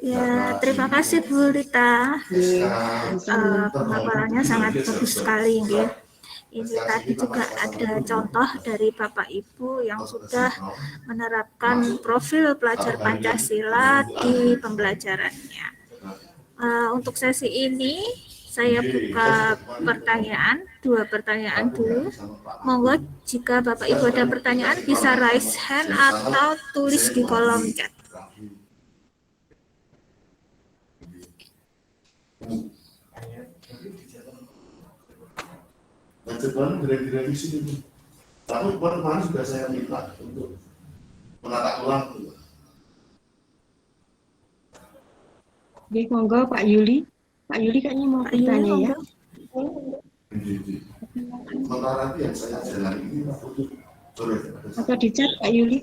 Ya, terima kasih Bu Rita. Pemaparannya sangat bagus sekali ya. Ini tadi juga ada contoh dari Bapak Ibu yang sudah menerapkan profil pelajar Pancasila di pembelajarannya. Untuk sesi ini saya buka pertanyaan, 2 pertanyaan dulu. Monggo jika Bapak Ibu ada pertanyaan bisa raise hand atau tulis di kolom chat. Jadwalnya direvisi itu. Tapi kemarin sudah saya minta untuk menata ulang. Oke, monggo Pak Yuli. Pak Yuli kayaknya mau bertanya ya. Sementara nanti yang saya jalan ini Atau di chat Pak Yuli?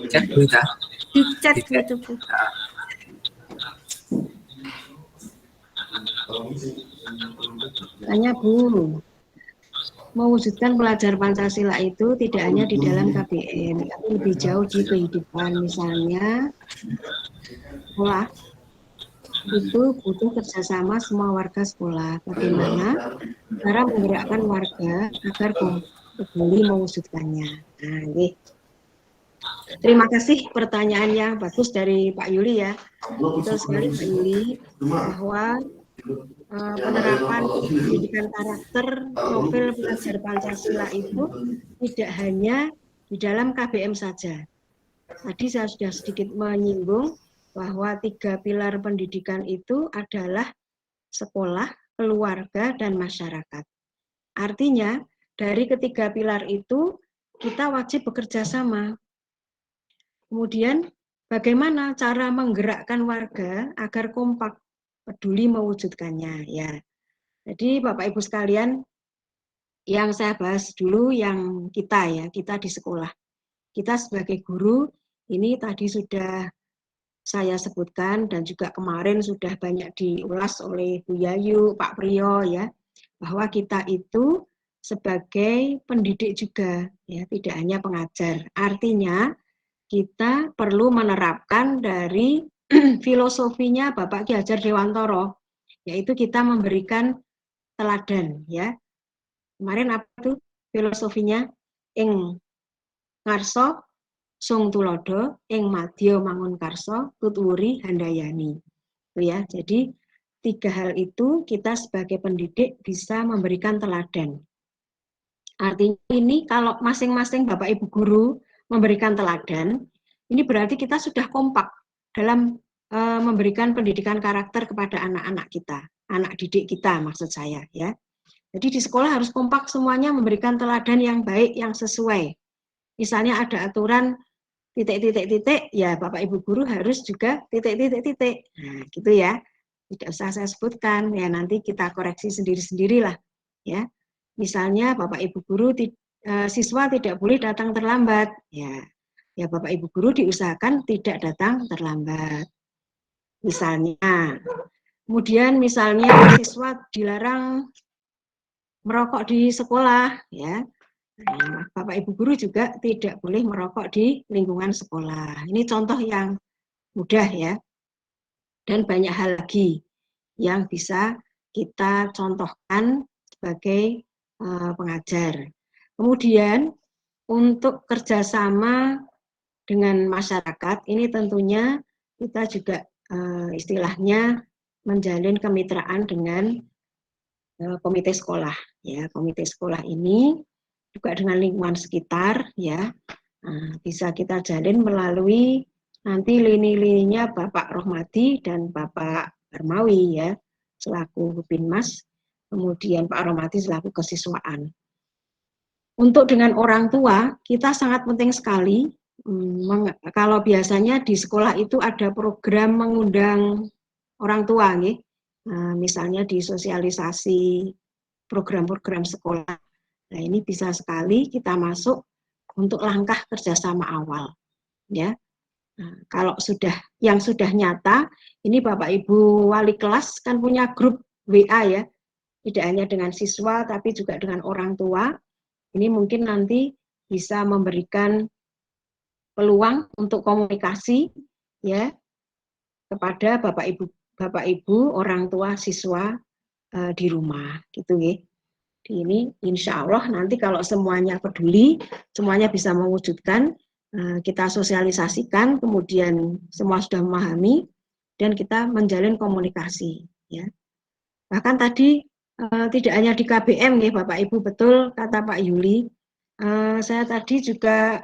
Chat berita. Di chat gitu Bu. Tanya Bu, mewujudkan pelajar Pancasila itu tidak hanya di dalam KBM, tapi lebih jauh di kehidupan. Misalnya, sekolah itu butuh kerjasama semua warga sekolah. Bagaimana cara menggerakkan warga agar peduli mewujudkannya. Nah, ini. Terima kasih pertanyaannya bagus dari Pak Yuli ya. Betul sekali Pak Yuli bahwa penerapan pendidikan karakter profil pelajar Pancasila itu tidak hanya di dalam KBM saja. Tadi saya sudah sedikit menyinggung bahwa 3 pilar pendidikan itu adalah sekolah, keluarga, dan masyarakat. Artinya dari ketiga pilar itu kita wajib bekerja sama. Kemudian bagaimana cara menggerakkan warga agar kompak peduli mewujudkannya ya. Jadi Bapak Ibu sekalian, yang saya bahas dulu yang kita di sekolah. Kita sebagai guru, ini tadi sudah saya sebutkan dan juga kemarin sudah banyak diulas oleh Bu Yayu, Pak Priyo ya, bahwa kita itu sebagai pendidik juga ya, tidak hanya pengajar. Artinya kita perlu menerapkan dari filosofinya Bapak Ki Hajar Dewantoro, yaitu kita memberikan teladan ya. Kemarin apa tuh filosofinya? Ing ngarso sung tulodo, ing madya mangun karso, tutwuri handayani. Itu ya. Jadi 3 hal itu kita sebagai pendidik bisa memberikan teladan. Artinya ini kalau masing-masing Bapak Ibu guru memberikan teladan, ini berarti kita sudah kompak dalam memberikan pendidikan karakter kepada anak-anak kita, anak didik kita maksud saya ya. Jadi di sekolah harus kompak semuanya memberikan teladan yang baik, yang sesuai. Misalnya ada aturan titik-titik-titik, ya Bapak Ibu guru harus juga titik-titik-titik. Nah, gitu ya. Tidak usah saya sebutkan, ya nanti kita koreksi sendiri-sendiri lah. Ya. Misalnya Bapak Ibu guru, siswa tidak boleh datang terlambat. Ya Bapak Ibu guru diusahakan tidak datang terlambat. Misalnya. Kemudian misalnya siswa dilarang merokok di sekolah, ya. Nah, Bapak Ibu guru juga tidak boleh merokok di lingkungan sekolah. Ini contoh yang mudah ya. Dan banyak hal lagi yang bisa kita contohkan sebagai pengajar. Kemudian untuk kerjasama dengan masyarakat, ini tentunya kita juga istilahnya menjalin kemitraan dengan komite sekolah. Ya, komite sekolah ini juga dengan lingkungan sekitar ya, bisa kita jalin melalui nanti lini-lininya Bapak Rohmadi dan Bapak Barmawi ya, selaku Binmas, kemudian Pak Rohmadi selaku kesiswaan. Untuk dengan orang tua, kita sangat penting sekali, kalau biasanya di sekolah itu ada program mengundang orang tua, nih. Misalnya di sosialisasi program-program sekolah. Nah, ini bisa sekali kita masuk untuk langkah kerjasama awal, ya. Nah, kalau yang sudah nyata, ini Bapak Ibu wali kelas kan punya grup WA ya, tidak hanya dengan siswa tapi juga dengan orang tua. Ini mungkin nanti bisa memberikan peluang untuk komunikasi ya kepada Bapak Ibu orang tua siswa di rumah, gitu ya. Ini insya Allah nanti kalau semuanya peduli, semuanya bisa mewujudkan, kita sosialisasikan, kemudian semua sudah memahami, dan kita menjalin komunikasi. Ya. Bahkan tadi tidak hanya di KBM, ya Bapak Ibu, betul kata Pak Yuli, saya tadi juga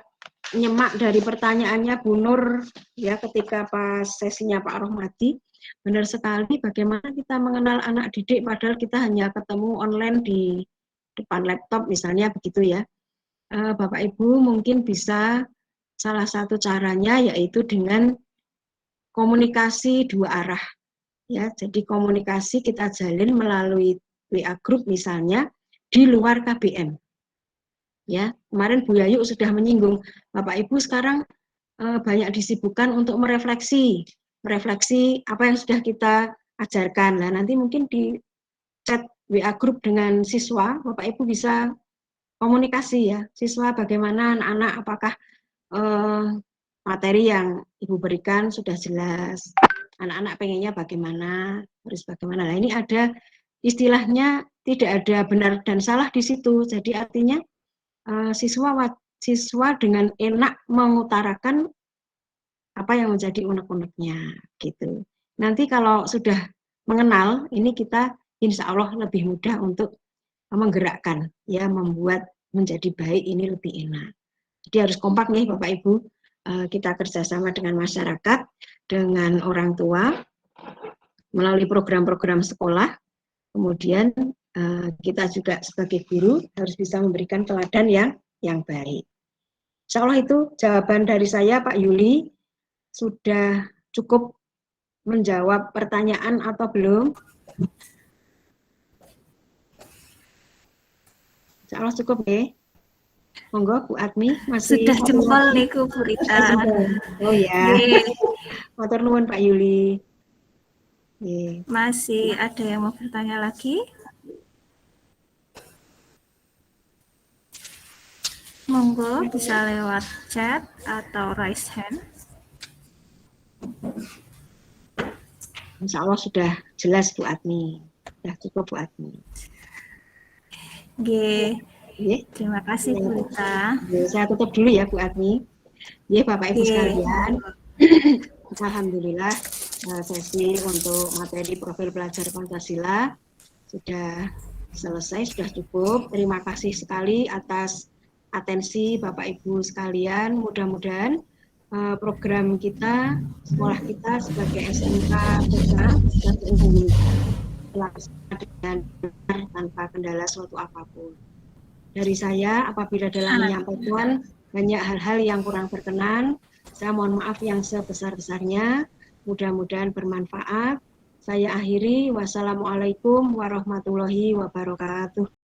nyemak dari pertanyaannya Bu Nur, ya ketika pas sesinya Pak Rohmadi, benar sekali bagaimana kita mengenal anak didik padahal kita hanya ketemu online di depan laptop misalnya begitu ya. Bapak Ibu mungkin bisa salah satu caranya yaitu dengan komunikasi 2 arah. Ya, jadi komunikasi kita jalin melalui WA group misalnya di luar KBM. Ya, kemarin Bu Yayu sudah menyinggung, Bapak Ibu sekarang banyak disibukkan untuk merefleksi apa yang sudah kita ajarkan. Nah, nanti mungkin di chat WA group dengan siswa, Bapak Ibu bisa komunikasi ya, siswa bagaimana anak-anak, apakah materi yang Ibu berikan sudah jelas, anak-anak pengennya bagaimana, harus bagaimana. Nah, ini ada istilahnya tidak ada benar dan salah di situ, jadi artinya siswa dengan enak mengutarakan apa yang menjadi unek-uneknya gitu. Nanti kalau sudah mengenal, ini kita insya Allah lebih mudah untuk menggerakkan, ya membuat menjadi baik ini lebih enak. Jadi harus kompak nih Bapak Ibu, kita kerjasama dengan masyarakat, dengan orang tua, melalui program-program sekolah, kemudian kita juga sebagai guru harus bisa memberikan teladan yang baik. Insya Allah itu jawaban dari saya Pak Yuli. Sudah cukup menjawab pertanyaan atau belum? Insya Allah cukup ya. Monggo Bu Admi masih Sudah jempol niku Bu Rita. Oh ya. Nggih. Matur nuwun Pak Yuli. Nggih. Masih ada yang mau bertanya lagi? Monggo bisa lewat chat atau raise hand. Insya Allah sudah jelas Bu Admi. Sudah cukup Bu Admi. Nggih. Nggih. Terima kasih Bu Rita. Saya tutup dulu ya Bu Admi. Nggih Bapak Ibu Nggih. sekalian. Alhamdulillah sesi untuk materi profil pelajar Pancasila sudah selesai, sudah cukup. Terima kasih sekali atas atensi Bapak Ibu sekalian. Mudah-mudahan program kita, sekolah kita sebagai SMK Desa bisa terlaksana dengan benar tanpa kendala suatu apapun. Dari saya, apabila dalam menyampaikan banyak hal-hal yang kurang berkenan, saya mohon maaf yang sebesar-besarnya. Mudah-mudahan bermanfaat. Saya akhiri. Wassalamualaikum warahmatullahi wabarakatuh.